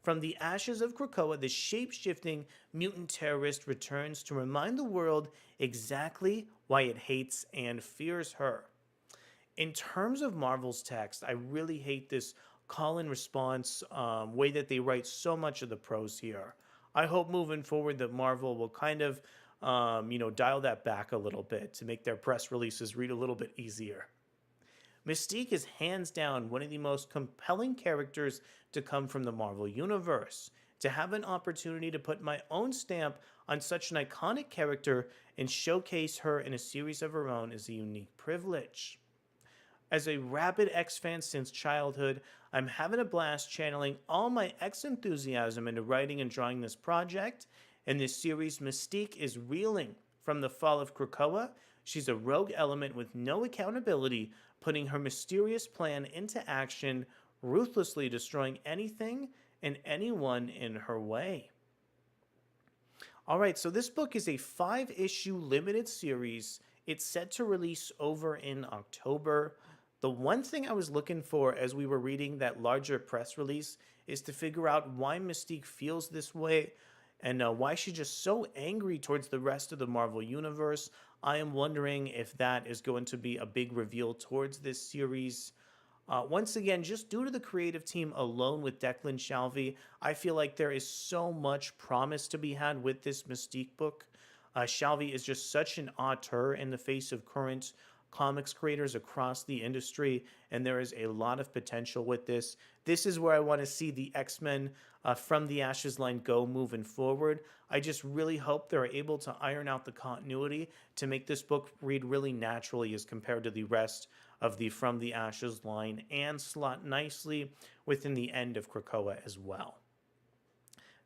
From the ashes of Krakoa, the shape-shifting mutant terrorist returns to remind the world exactly why it hates and fears her. In terms of Marvel's text, I really hate this call and response way that they write so much of the prose here. I hope moving forward that Marvel will kind of, dial that back a little bit to make their press releases read a little bit easier. Mystique is hands down one of the most compelling characters to come from the Marvel Universe. To have an opportunity to put my own stamp on such an iconic character and showcase her in a series of her own is a unique privilege. As a rabid X fan since childhood, I'm having a blast channeling all my X enthusiasm into writing and drawing this project. In this series, Mystique is reeling from the fall of Krakoa. She's a rogue element with no accountability, putting her mysterious plan into action, ruthlessly destroying anything and anyone in her way. All right, so this book is a 5-issue limited series. It's set to release over in October. The one thing I was looking for as we were reading that larger press release is to figure out why Mystique feels this way and why she's just so angry towards the rest of the Marvel Universe. I am wondering if that is going to be a big reveal towards this series. Once again, just due to the creative team alone with Declan Shalvey, I feel like there is so much promise to be had with this Mystique book. Shalvey is just such an auteur in the face of current comics creators across the industry, and there is a lot of potential with this. This is where I want to see the X-Men from the Ashes line go moving forward. I just really hope they're able to iron out the continuity to make this book read really naturally as compared to the rest of the From the Ashes line and slot nicely within the end of Krakoa as well.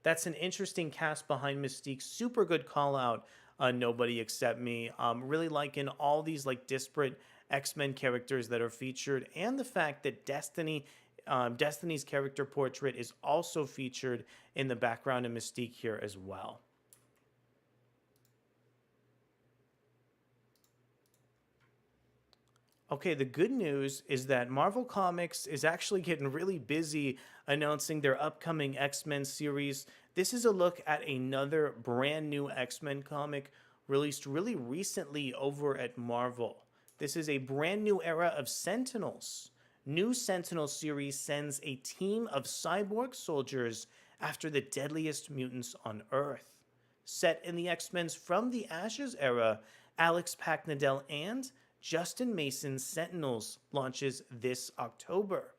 That's an interesting cast behind Mystique. Super good call out. Nobody Except Me. Really liking all these like disparate X-Men characters that are featured, and the fact that Destiny's character portrait is also featured in the background of Mystique here as well. Okay, the good news is that Marvel Comics is actually getting really busy announcing their upcoming X-Men series. This is a look at another brand new X-Men comic released really recently over at Marvel. This is a brand new era of Sentinels. New Sentinel series sends a team of cyborg soldiers after the deadliest mutants on Earth. Set in the X-Men's From the Ashes era, Alex Packnadel and Justin Mason's Sentinels launches this October.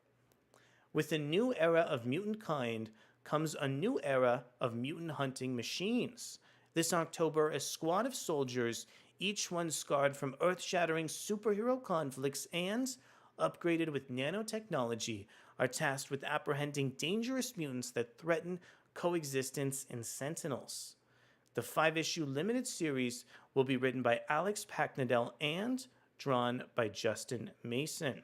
With a new era of mutant kind comes a new era of mutant hunting machines. This October, a squad of soldiers, each one scarred from earth-shattering superhero conflicts and, upgraded with nanotechnology, are tasked with apprehending dangerous mutants that threaten coexistence in Sentinels. The 5-issue limited series will be written by Alex Packnadel and drawn by Justin Mason.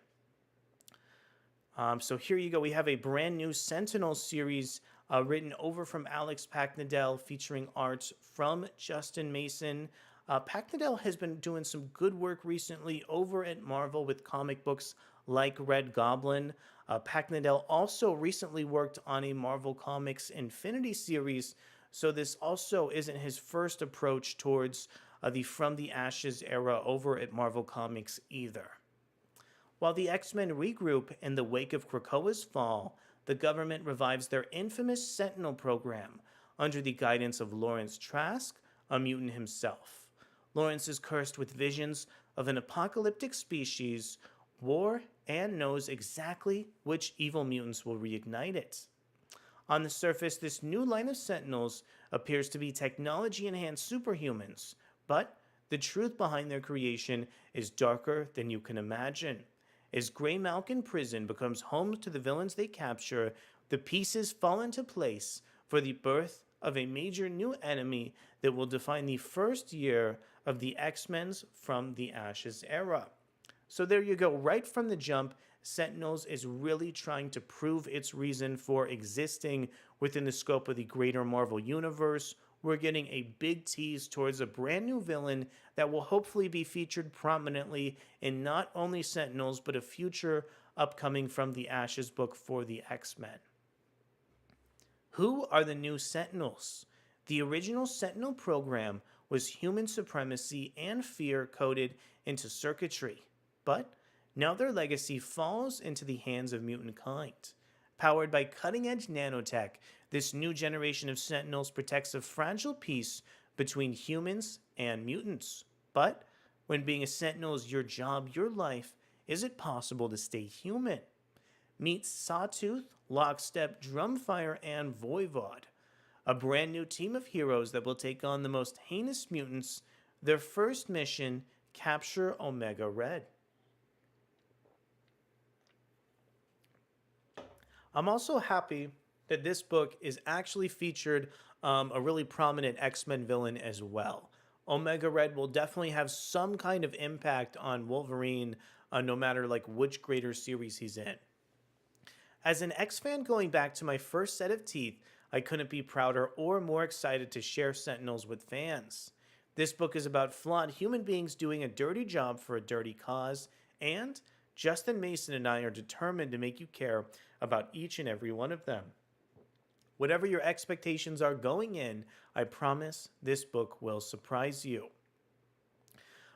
So here you go. We have a brand new Sentinel series written over from Alex Packnadel featuring art from Justin Mason. Packnadel has been doing some good work recently over at Marvel with comic books like Red Goblin. Packnadel also recently worked on a Marvel Comics Infinity series, so this also isn't his first approach towards the From the Ashes era over at Marvel Comics either. While the X-Men regroup in the wake of Krakoa's fall, the government revives their infamous Sentinel program under the guidance of Lawrence Trask, a mutant himself. Lawrence is cursed with visions of an apocalyptic species, war, and knows exactly which evil mutants will reignite it. On the surface, this new line of Sentinels appears to be technology-enhanced superhumans, but the truth behind their creation is darker than you can imagine. As Greymalkin Prison becomes home to the villains they capture, the pieces fall into place for the birth of a major new enemy that will define the first year of the X-Men's From the Ashes era. So there you go, right from the jump, Sentinels is really trying to prove its reason for existing within the scope of the greater Marvel Universe. We're getting a big tease towards a brand new villain that will hopefully be featured prominently in not only Sentinels, but a future upcoming From the Ashes book for the X-Men. Who are the new Sentinels? The original Sentinel program was human supremacy and fear coded into circuitry, but now their legacy falls into the hands of mutant kind. Powered by cutting-edge nanotech, this new generation of Sentinels protects a fragile peace between humans and mutants. But when being a Sentinel is your job, your life, is it possible to stay human? Meet Sawtooth, Lockstep, Drumfire, and Voivod, a brand new team of heroes that will take on the most heinous mutants. Their first mission, capture Omega Red. I'm also happy that this book is actually featured a really prominent X-Men villain as well. Omega Red will definitely have some kind of impact on Wolverine, no matter like which greater series he's in. As an X-fan going back to my first set of teeth, I couldn't be prouder or more excited to share Sentinels with fans. This book is about flawed human beings doing a dirty job for a dirty cause, and Justin Mason and I are determined to make you care about each and every one of them. Whatever your expectations are going in, I promise this book will surprise you.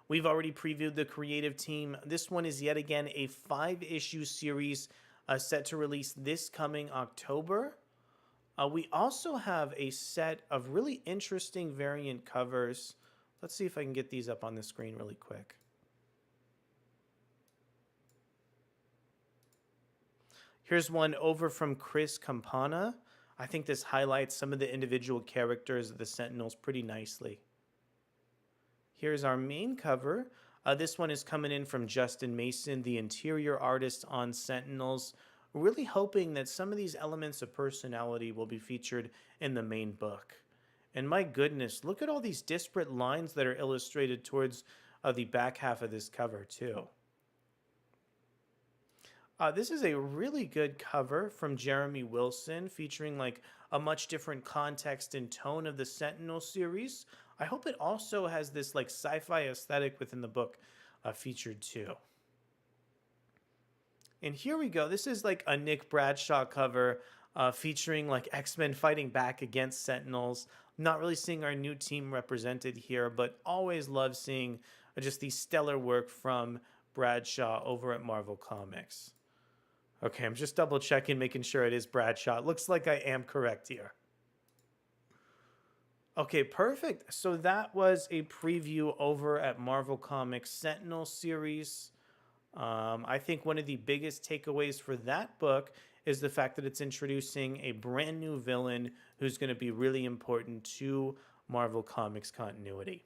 We've already previewed the creative team. This one is yet again a 5-issue series set to release this coming October. We also have a set of really interesting variant covers. Let's see if I can get these up on the screen really quick. Here's one over from Chris Campana. I think this highlights some of the individual characters of the Sentinels pretty nicely. Here's our main cover. This one is coming in from Justin Mason, the interior artist on Sentinels. Really hoping that some of these elements of personality will be featured in the main book. And my goodness, look at all these disparate lines that are illustrated towards the back half of this cover too. This is a really good cover from Jeremy Wilson, featuring like a much different context and tone of the Sentinel series. I hope it also has this like sci-fi aesthetic within the book featured too. And here we go. This is like a Nick Bradshaw cover featuring like X-Men fighting back against Sentinels. Not really seeing our new team represented here, but always love seeing just the stellar work from Bradshaw over at Marvel Comics. Okay, I'm just double checking, making sure it is Bradshaw. It looks like I am correct here. Okay, perfect. So that was a preview over at Marvel Comics Sentinel series. I think one of the biggest takeaways for that book is the fact that it's introducing a brand new villain who's going to be really important to Marvel Comics continuity.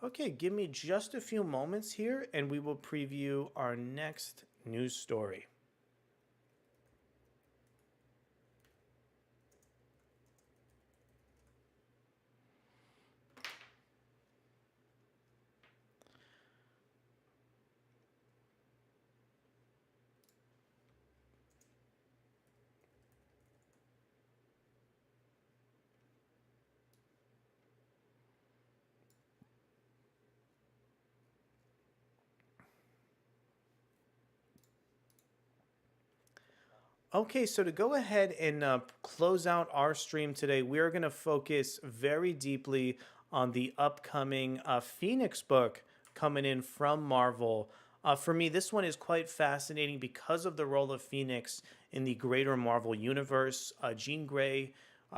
Okay, give me just a few moments here and we will preview our next news story. Okay, so to go ahead and close out our stream today, we are going to focus very deeply on the upcoming Phoenix book coming in from Marvel. For me, this one is quite fascinating because of the role of Phoenix in the greater Marvel universe. Jean Grey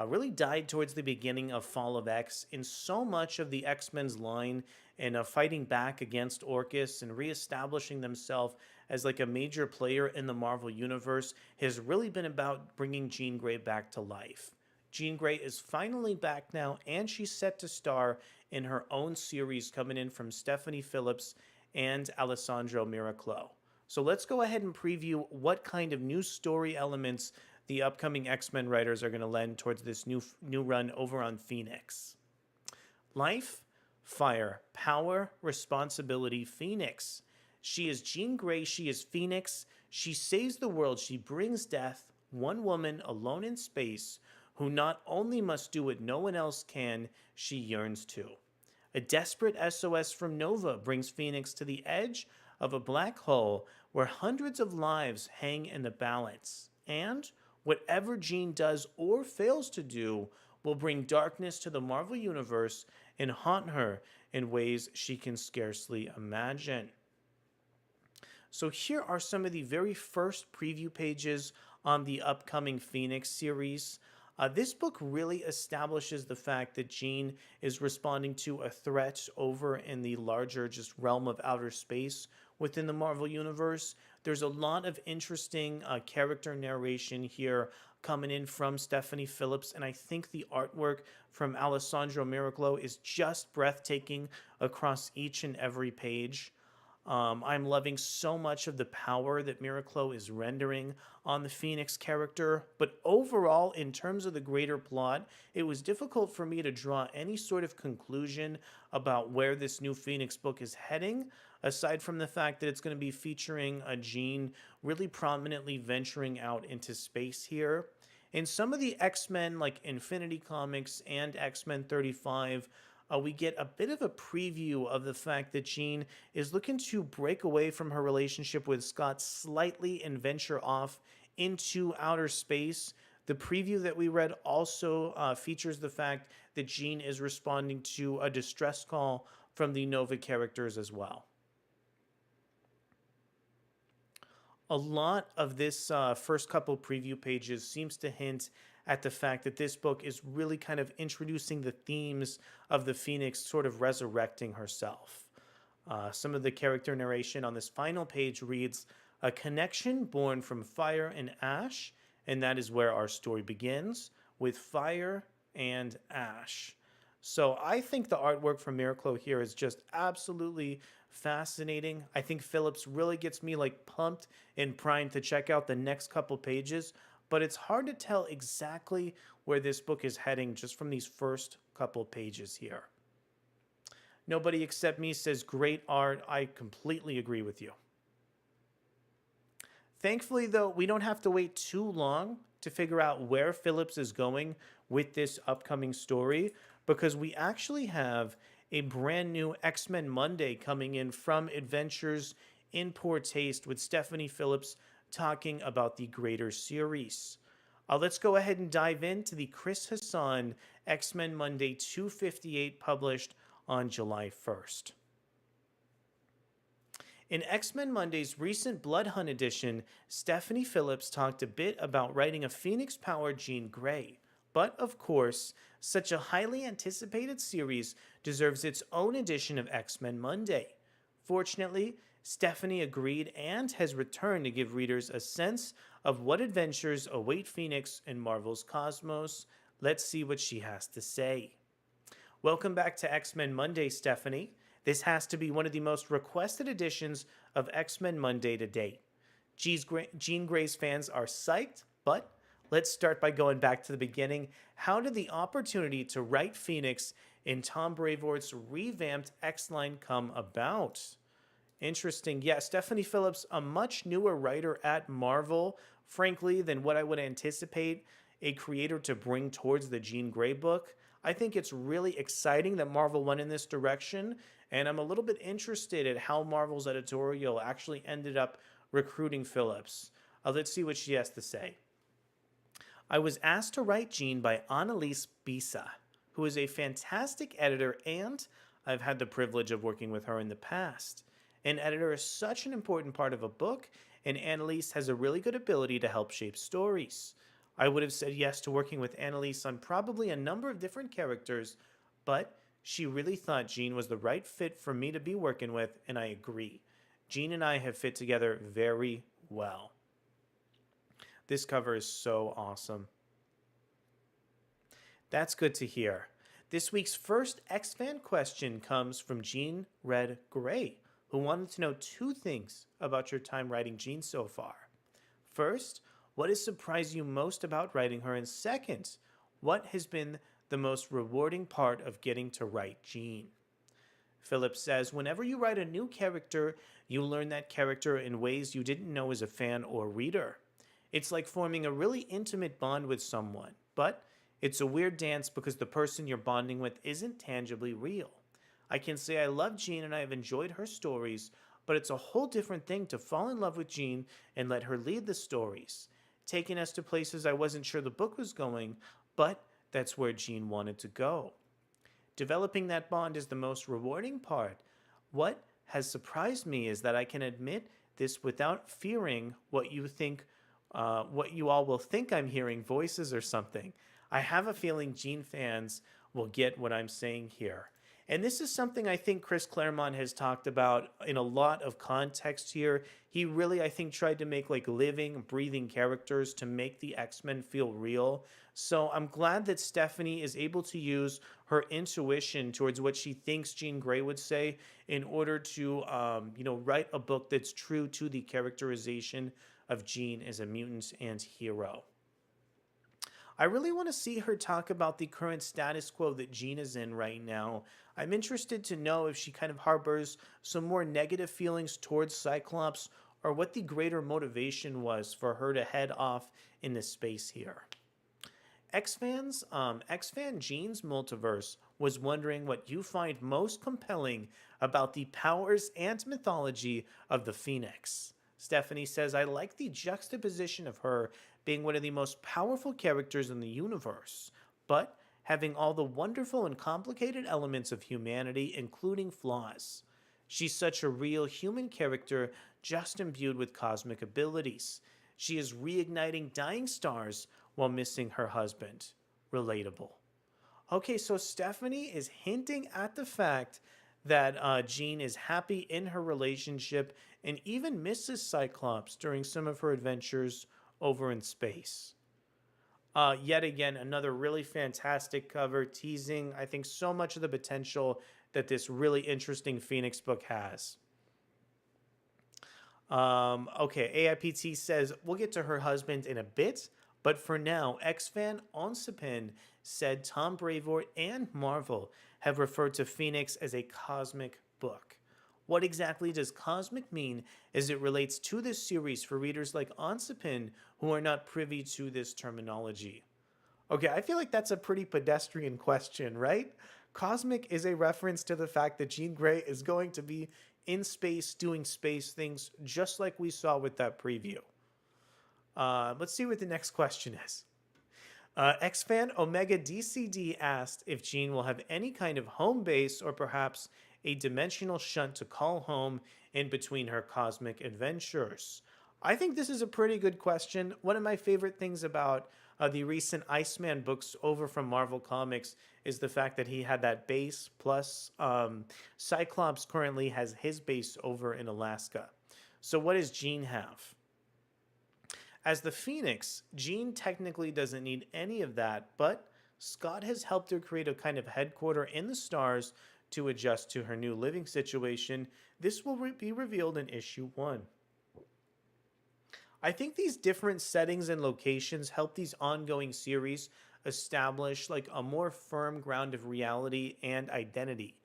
really died towards the beginning of Fall of X in so much of the X-Men's line and fighting back against Orcus and reestablishing themselves as like a major player in the Marvel universe has really been about bringing Jean Grey back to life. Jean Grey is finally back now, and she's set to star in her own series coming in from Stephanie Phillips and Alessandro Miraclo. So let's go ahead and preview what kind of new story elements the upcoming X-Men writers are going to lend towards this new run over on Phoenix. Life, fire, power, responsibility, Phoenix. She is Jean Grey, she is Phoenix. She saves the world, she brings death, one woman alone in space, who not only must do what no one else can, she yearns to. A desperate SOS from Nova brings Phoenix to the edge of a black hole where hundreds of lives hang in the balance. And whatever Jean does or fails to do will bring darkness to the Marvel Universe and haunt her in ways she can scarcely imagine. So here are some of the very first preview pages on the upcoming Phoenix series. This book really establishes the fact that Jean is responding to a threat over in the larger just realm of outer space within the Marvel Universe. There's a lot of interesting character narration here coming in from Stephanie Phillips, and I think the artwork from Alessandro Miraclo is just breathtaking across each and every page. I'm loving so much of the power that Miraclo is rendering on the Phoenix character, but overall, in terms of the greater plot, it was difficult for me to draw any sort of conclusion about where this new Phoenix book is heading, aside from the fact that it's going to be featuring a Jean really prominently venturing out into space here. In some of the X-Men, like Infinity Comics and X-Men 35, we get a bit of a preview of the fact that Jean is looking to break away from her relationship with Scott slightly and venture off into outer space. The preview that we read also features the fact that Jean is responding to a distress call from the Nova characters as well. A lot of this first couple preview pages seems to hint at the fact that this book is really kind of introducing the themes of the Phoenix sort of resurrecting herself. Some of the character narration on this final page reads, "A connection born from fire and ash," and that is where our story begins, with fire and ash. So I think the artwork from Miraclo here is just absolutely fascinating. I think Phillips really gets me like pumped and primed to check out the next couple pages, but it's hard to tell exactly where this book is heading just from these first couple pages here. Nobody Except Me says, great art. I completely agree with you. Thankfully, though, we don't have to wait too long to figure out where Phillips is going with this upcoming story, because we actually have a brand new X-Men Monday coming in from Adventures in Poor Taste with Stephanie Phillips talking about the greater series. Let's go ahead and dive into the Chris Hassan X-Men Monday 258 published on July 1st. In X-Men Monday's recent Blood Hunt edition, Stephanie Phillips talked a bit about writing a Phoenix-powered Jean Grey. But, of course, such a highly anticipated series deserves its own edition of X-Men Monday. Fortunately, Stephanie agreed and has returned to give readers a sense of what adventures await Phoenix in Marvel's cosmos. Let's see what she has to say. Welcome back to X-Men Monday, Stephanie. This has to be one of the most requested editions of X-Men Monday to date. Jean Grey's fans are psyched, but let's start by going back to the beginning. How did the opportunity to write Phoenix in Tom Brevoort's revamped X-Line come about? Interesting. Yeah, Stephanie Phillips, a much newer writer at Marvel, frankly, than what I would anticipate a creator to bring towards the Jean Grey book. I think it's really exciting that Marvel went in this direction, and I'm a little bit interested at how Marvel's editorial actually ended up recruiting Phillips. Let's see what she has to say. I was asked to write Jean by Annalise Bisa, who is a fantastic editor, and I've had the privilege of working with her in the past. An editor is such an important part of a book, and Annalise has a really good ability to help shape stories. I would have said yes to working with Annalise on probably a number of different characters, but she really thought Jean was the right fit for me to be working with, and I agree. Jean and I have fit together very well. This cover is so awesome. That's good to hear. This week's first X-Fan question comes from Jean Red Gray, who wanted to know two things about your time writing Jean so far. First, what has surprised you most about writing her? And second, what has been the most rewarding part of getting to write Jean? Phillips says, whenever you write a new character, you learn that character in ways you didn't know as a fan or reader. It's like forming a really intimate bond with someone, but it's a weird dance because the person you're bonding with isn't tangibly real. I can say I love Jean and I have enjoyed her stories, but it's a whole different thing to fall in love with Jean and let her lead the stories, taking us to places I wasn't sure the book was going, but that's where Jean wanted to go. Developing that bond is the most rewarding part. What has surprised me is that I can admit this without fearing what you all will think I'm hearing voices or something. I have a feeling Jean fans will get what I'm saying here. And this is something I think Chris Claremont has talked about in a lot of context here. He really, I think, tried to make like living, breathing characters to make the X-Men feel real. So I'm glad that Stephanie is able to use her intuition towards what she thinks Jean Grey would say in order to, write a book that's true to the characterization of Jean as a mutant and hero. I really want to see her talk about the current status quo that Jean is in right now. I'm interested to know if she kind of harbors some more negative feelings towards Cyclops or what the greater motivation was for her to head off in this space here. X-Fan Jean's Multiverse was wondering what you find most compelling about the powers and mythology of the Phoenix. Stephanie says, I like the juxtaposition of her being one of the most powerful characters in the universe, but having all the wonderful and complicated elements of humanity, including flaws. She's such a real human character, just imbued with cosmic abilities. She is reigniting dying stars while missing her husband. Relatable. Okay, so Stephanie is hinting at the fact that Jean is happy in her relationship and even misses Cyclops during some of her adventures over in space. Yet again, another really fantastic cover, teasing, I think, so much of the potential that this really interesting Phoenix book has. Okay, AIPT says, we'll get to her husband in a bit, but for now, X-Fan Onsipin said Tom Brevoort and Marvel have referred to Phoenix as a cosmic book. What exactly does cosmic mean as it relates to this series for readers like Onsipin who are not privy to this terminology? Okay, I feel like that's a pretty pedestrian question, right? Cosmic is a reference to the fact that Jean Grey is going to be in space doing space things just like we saw with that preview. Let's see what the next question is. X-Fan Omega DCD asked if Jean will have any kind of home base or perhaps a dimensional shunt to call home in between her cosmic adventures. I think this is a pretty good question. One of my favorite things about the recent Iceman books over from Marvel Comics is the fact that he had that base, plus Cyclops currently has his base over in Alaska. So what does Jean have? As the Phoenix, Jean technically doesn't need any of that, but Scott has helped her create a kind of headquarter in the stars to adjust to her new living situation. This will be revealed in issue 1. I think these different settings and locations help these ongoing series establish like a more firm ground of reality and identity.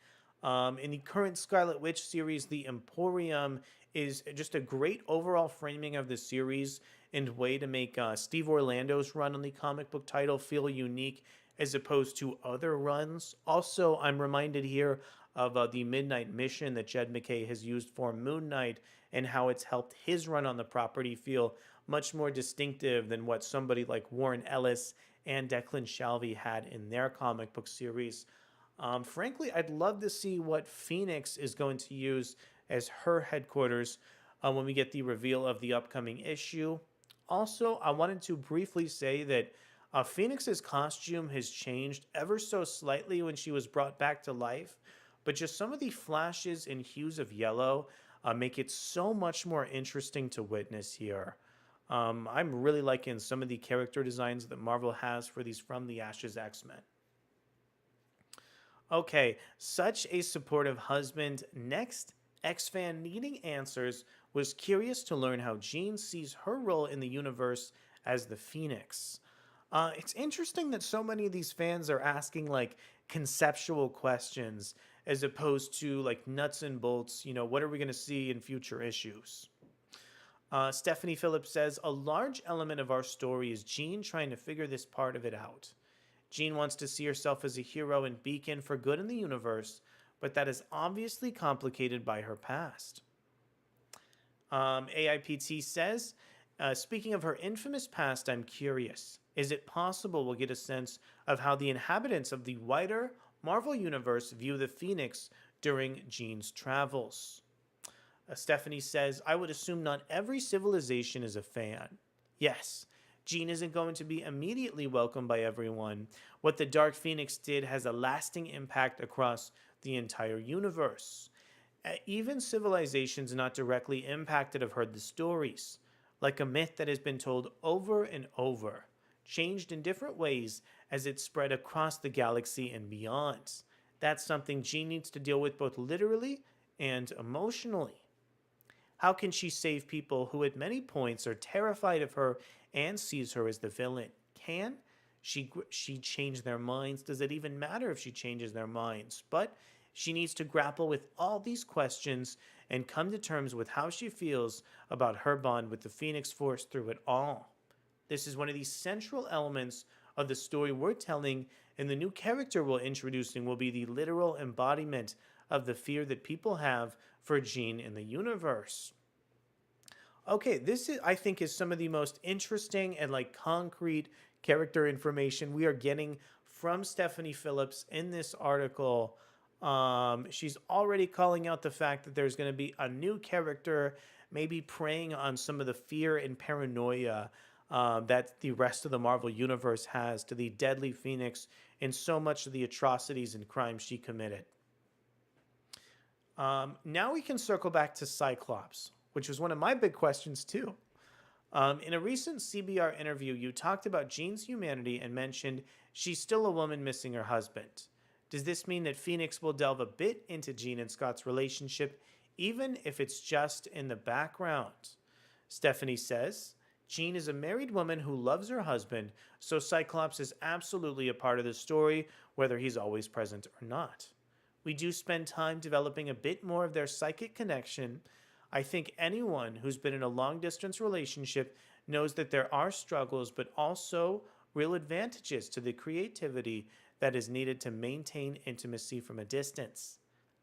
In the current Scarlet Witch series, the Emporium is just a great overall framing of the series and way to make Steve Orlando's run on the comic book title feel unique as opposed to other runs. Also, I'm reminded here of the Midnight Mission that Jed McKay has used for Moon Knight and how it's helped his run on the property feel much more distinctive than what somebody like Warren Ellis and Declan Shalvey had in their comic book series. Frankly, I'd love to see what Phoenix is going to use as her headquarters when we get the reveal of the upcoming issue. Also, I wanted to briefly say that Phoenix's costume has changed ever so slightly when she was brought back to life, but just some of the flashes and hues of yellow make it so much more interesting to witness here. I'm really liking some of the character designs that Marvel has for these From the Ashes X-Men. Okay, such a supportive husband. Next, X-Fan needing answers was curious to learn how Jean sees her role in the universe as the Phoenix. It's interesting that so many of these fans are asking like conceptual questions as opposed to like nuts and bolts, what are we going to see in future issues? Stephanie Phillips says, a large element of our story is Jean trying to figure this part of it out. Jean wants to see herself as a hero and beacon for good in the universe, but that is obviously complicated by her past. AIPT says, speaking of her infamous past, I'm curious. Is it possible we'll get a sense of how the inhabitants of the wider Marvel Universe view the Phoenix during Jean's travels? Stephanie says, I would assume not every civilization is a fan. Yes, Jean isn't going to be immediately welcomed by everyone. What the Dark Phoenix did has a lasting impact across the entire universe. Even civilizations not directly impacted have heard the stories, like a myth that has been told over and over, changed in different ways as it spread across the galaxy and beyond. That's something Jean needs to deal with both literally and emotionally. How can she save people who at many points are terrified of her and sees her as the villain? Can she change their minds? Does it even matter if she changes their minds? But she needs to grapple with all these questions and come to terms with how she feels about her bond with the Phoenix Force through it all. This is one of the central elements of the story we're telling, and the new character we're introducing will be the literal embodiment of the fear that people have for Jean in the universe. Okay, this is, I think, is some of the most interesting and like concrete character information we are getting from Stephanie Phillips in this article. She's already calling out the fact that there's going to be a new character, maybe preying on some of the fear and paranoia that the rest of the Marvel Universe has to the deadly Phoenix and so much of the atrocities and crimes she committed. Now we can circle back to Cyclops, which was one of my big questions too. In a recent CBR interview, you talked about Jean's humanity and mentioned she's still a woman missing her husband. Does this mean that Phoenix will delve a bit into Jean and Scott's relationship, even if it's just in the background? Stephanie says, Jean is a married woman who loves her husband, so Cyclops is absolutely a part of the story, whether he's always present or not. We do spend time developing a bit more of their psychic connection. I think anyone who's been in a long-distance relationship knows that there are struggles, but also real advantages to the creativity that is needed to maintain intimacy from a distance.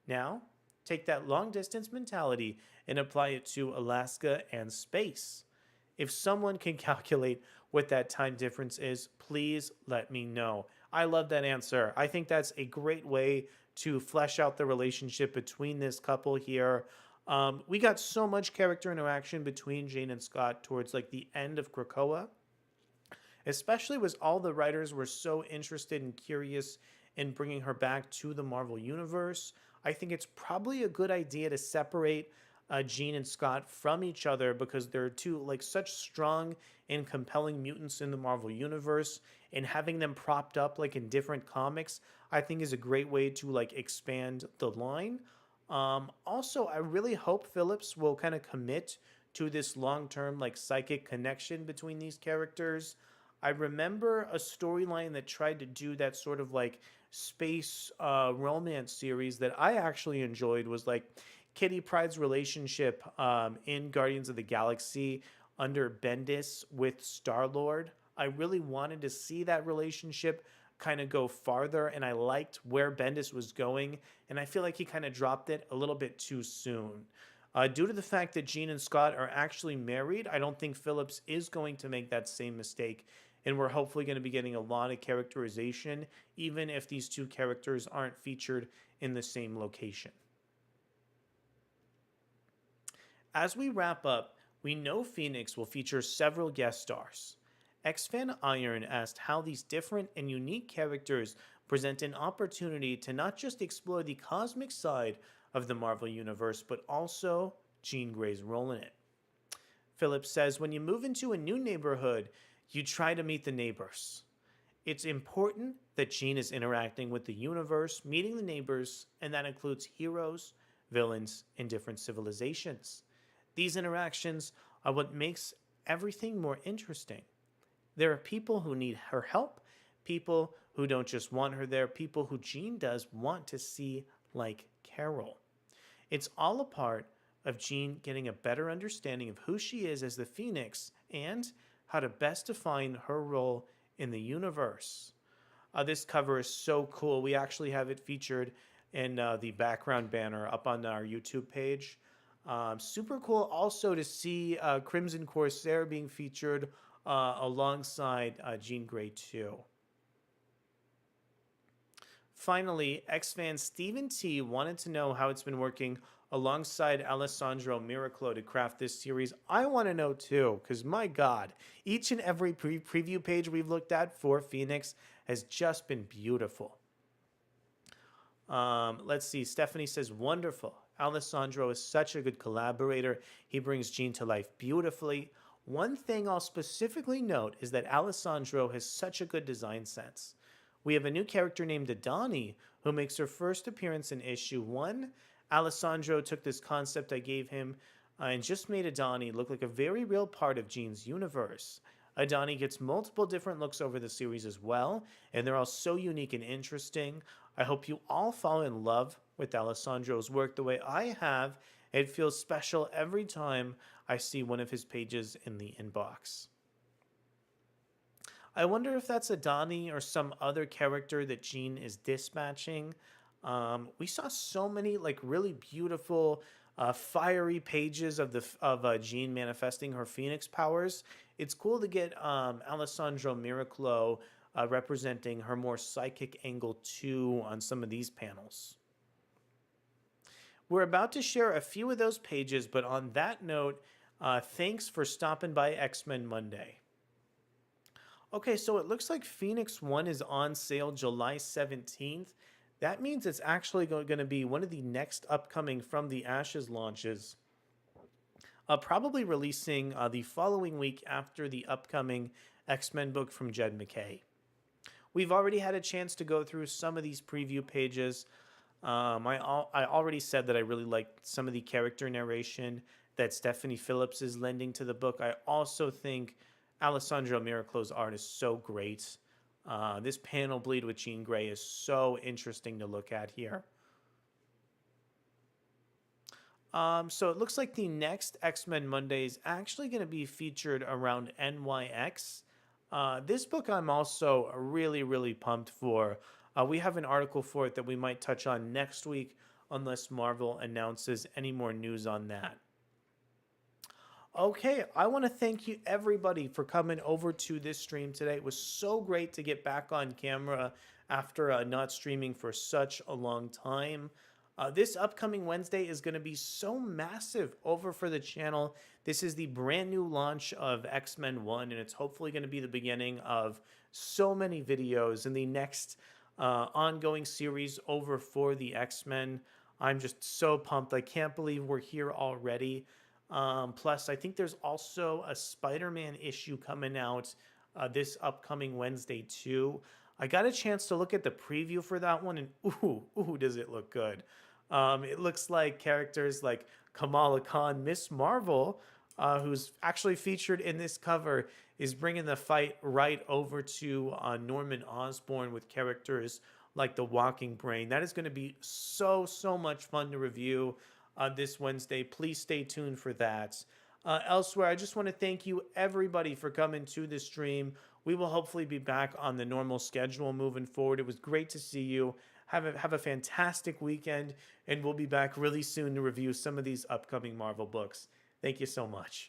Now, take that long-distance mentality and apply it to Alaska and space. If someone can calculate what that time difference is, please let me know. I love that answer. I think that's a great way to flesh out the relationship between this couple here. We got so much character interaction between Jean and Scott towards like the end of Krakoa, especially as all the writers were so interested and curious in bringing her back to the Marvel Universe. I think it's probably a good idea to separate Jean and Scott from each other, because they're two like such strong and compelling mutants in the Marvel universe, and having them propped up like in different comics, I think is a great way to like expand the line. Also, I really hope Phillips will kind of commit to this long-term like psychic connection between these characters. I remember a storyline that tried to do that sort of like space romance series that I actually enjoyed, was like Kitty Pryde's relationship in Guardians of the Galaxy under Bendis with Star-Lord. I really wanted to see that relationship kind of go farther, and I liked where Bendis was going, and I feel like he kind of dropped it a little bit too soon. Due to the fact that Jean and Scott are actually married, I don't think Phillips is going to make that same mistake, and we're hopefully going to be getting a lot of characterization, even if these two characters aren't featured in the same location. As we wrap up, we know Phoenix will feature several guest stars. X-Fan Iron asked how these different and unique characters present an opportunity to not just explore the cosmic side of the Marvel Universe, but also Jean Grey's role in it. Phillips says, when you move into a new neighborhood, you try to meet the neighbors. It's important that Jean is interacting with the universe, meeting the neighbors, and that includes heroes, villains, and different civilizations. These interactions are what makes everything more interesting. There are people who need her help, people who don't just want her there, people who Jean does want to see, like Carol. It's all a part of Jean getting a better understanding of who she is as the Phoenix and how to best define her role in the universe. This cover is so cool. We actually have it featured in the background banner up on our YouTube page. Super cool also to see Crimson Corsair being featured alongside Jean Grey too. Finally, X-fan Stephen T wanted to know how it's been working alongside Alessandro Miraclo to craft this series. I want to know too, because my God, each and every preview page we've looked at for Phoenix has just been beautiful. Let's see. Stephanie says, wonderful. Alessandro is such a good collaborator. He brings Jean to life beautifully. One thing I'll specifically note is that Alessandro has such a good design sense. We have a new character named Adani who makes her first appearance in issue 1. Alessandro took this concept I gave him and just made Adani look like a very real part of Jean's universe. Adani gets multiple different looks over the series as well, and they're all so unique and interesting. I hope you all fall in love with Alessandro's work the way I have. It feels special every time I see one of his pages in the inbox. I wonder if that's Adani or some other character that Jean is dispatching. We saw so many like really beautiful, fiery pages of Jean manifesting her Phoenix powers. It's cool to get Alessandro Miraclo representing her more psychic angle too on some of these panels. We're about to share a few of those pages, but on that note, thanks for stopping by X-Men Monday. Okay, so it looks like Phoenix 1 is on sale July 17th. That means it's actually going to be one of the next upcoming From the Ashes launches. Probably releasing the following week after the upcoming X-Men book from Jed MacKay. We've already had a chance to go through some of these preview pages. I already said that I really liked some of the character narration that Stephanie Phillips is lending to the book. I also think Alessandro Miraclo's art is so great. This panel bleed with Jean Grey is so interesting to look at here. So it looks like the next X-Men Monday is actually going to be featured around NYX. This book I'm also really, really pumped for. We have an article for it that we might touch on next week unless Marvel announces any more news on that. Okay, I want to thank you everybody for coming over to this stream today. It was so great to get back on camera after not streaming for such a long time. This upcoming Wednesday is going to be so massive over for the channel. This is the brand new launch of X-Men 1, and it's hopefully going to be the beginning of so many videos in the next ongoing series over for the X-Men. I'm just so pumped. I can't believe we're here already. Plus, I think there's also a Spider-Man issue coming out this upcoming Wednesday too. I got a chance to look at the preview for that one, and does it look good? It looks like characters like Kamala Khan, Miss Marvel, who's actually featured in this cover, is bringing the fight right over to Norman Osborn with characters like the Walking Brain. That is going to be so much fun to review this Wednesday. Please stay tuned for that. Elsewhere, I just want to thank you everybody for coming to the stream. We will hopefully be back on the normal schedule moving forward. It was great to see you. Have a fantastic weekend, and we'll be back really soon to review some of these upcoming Marvel books. Thank you so much.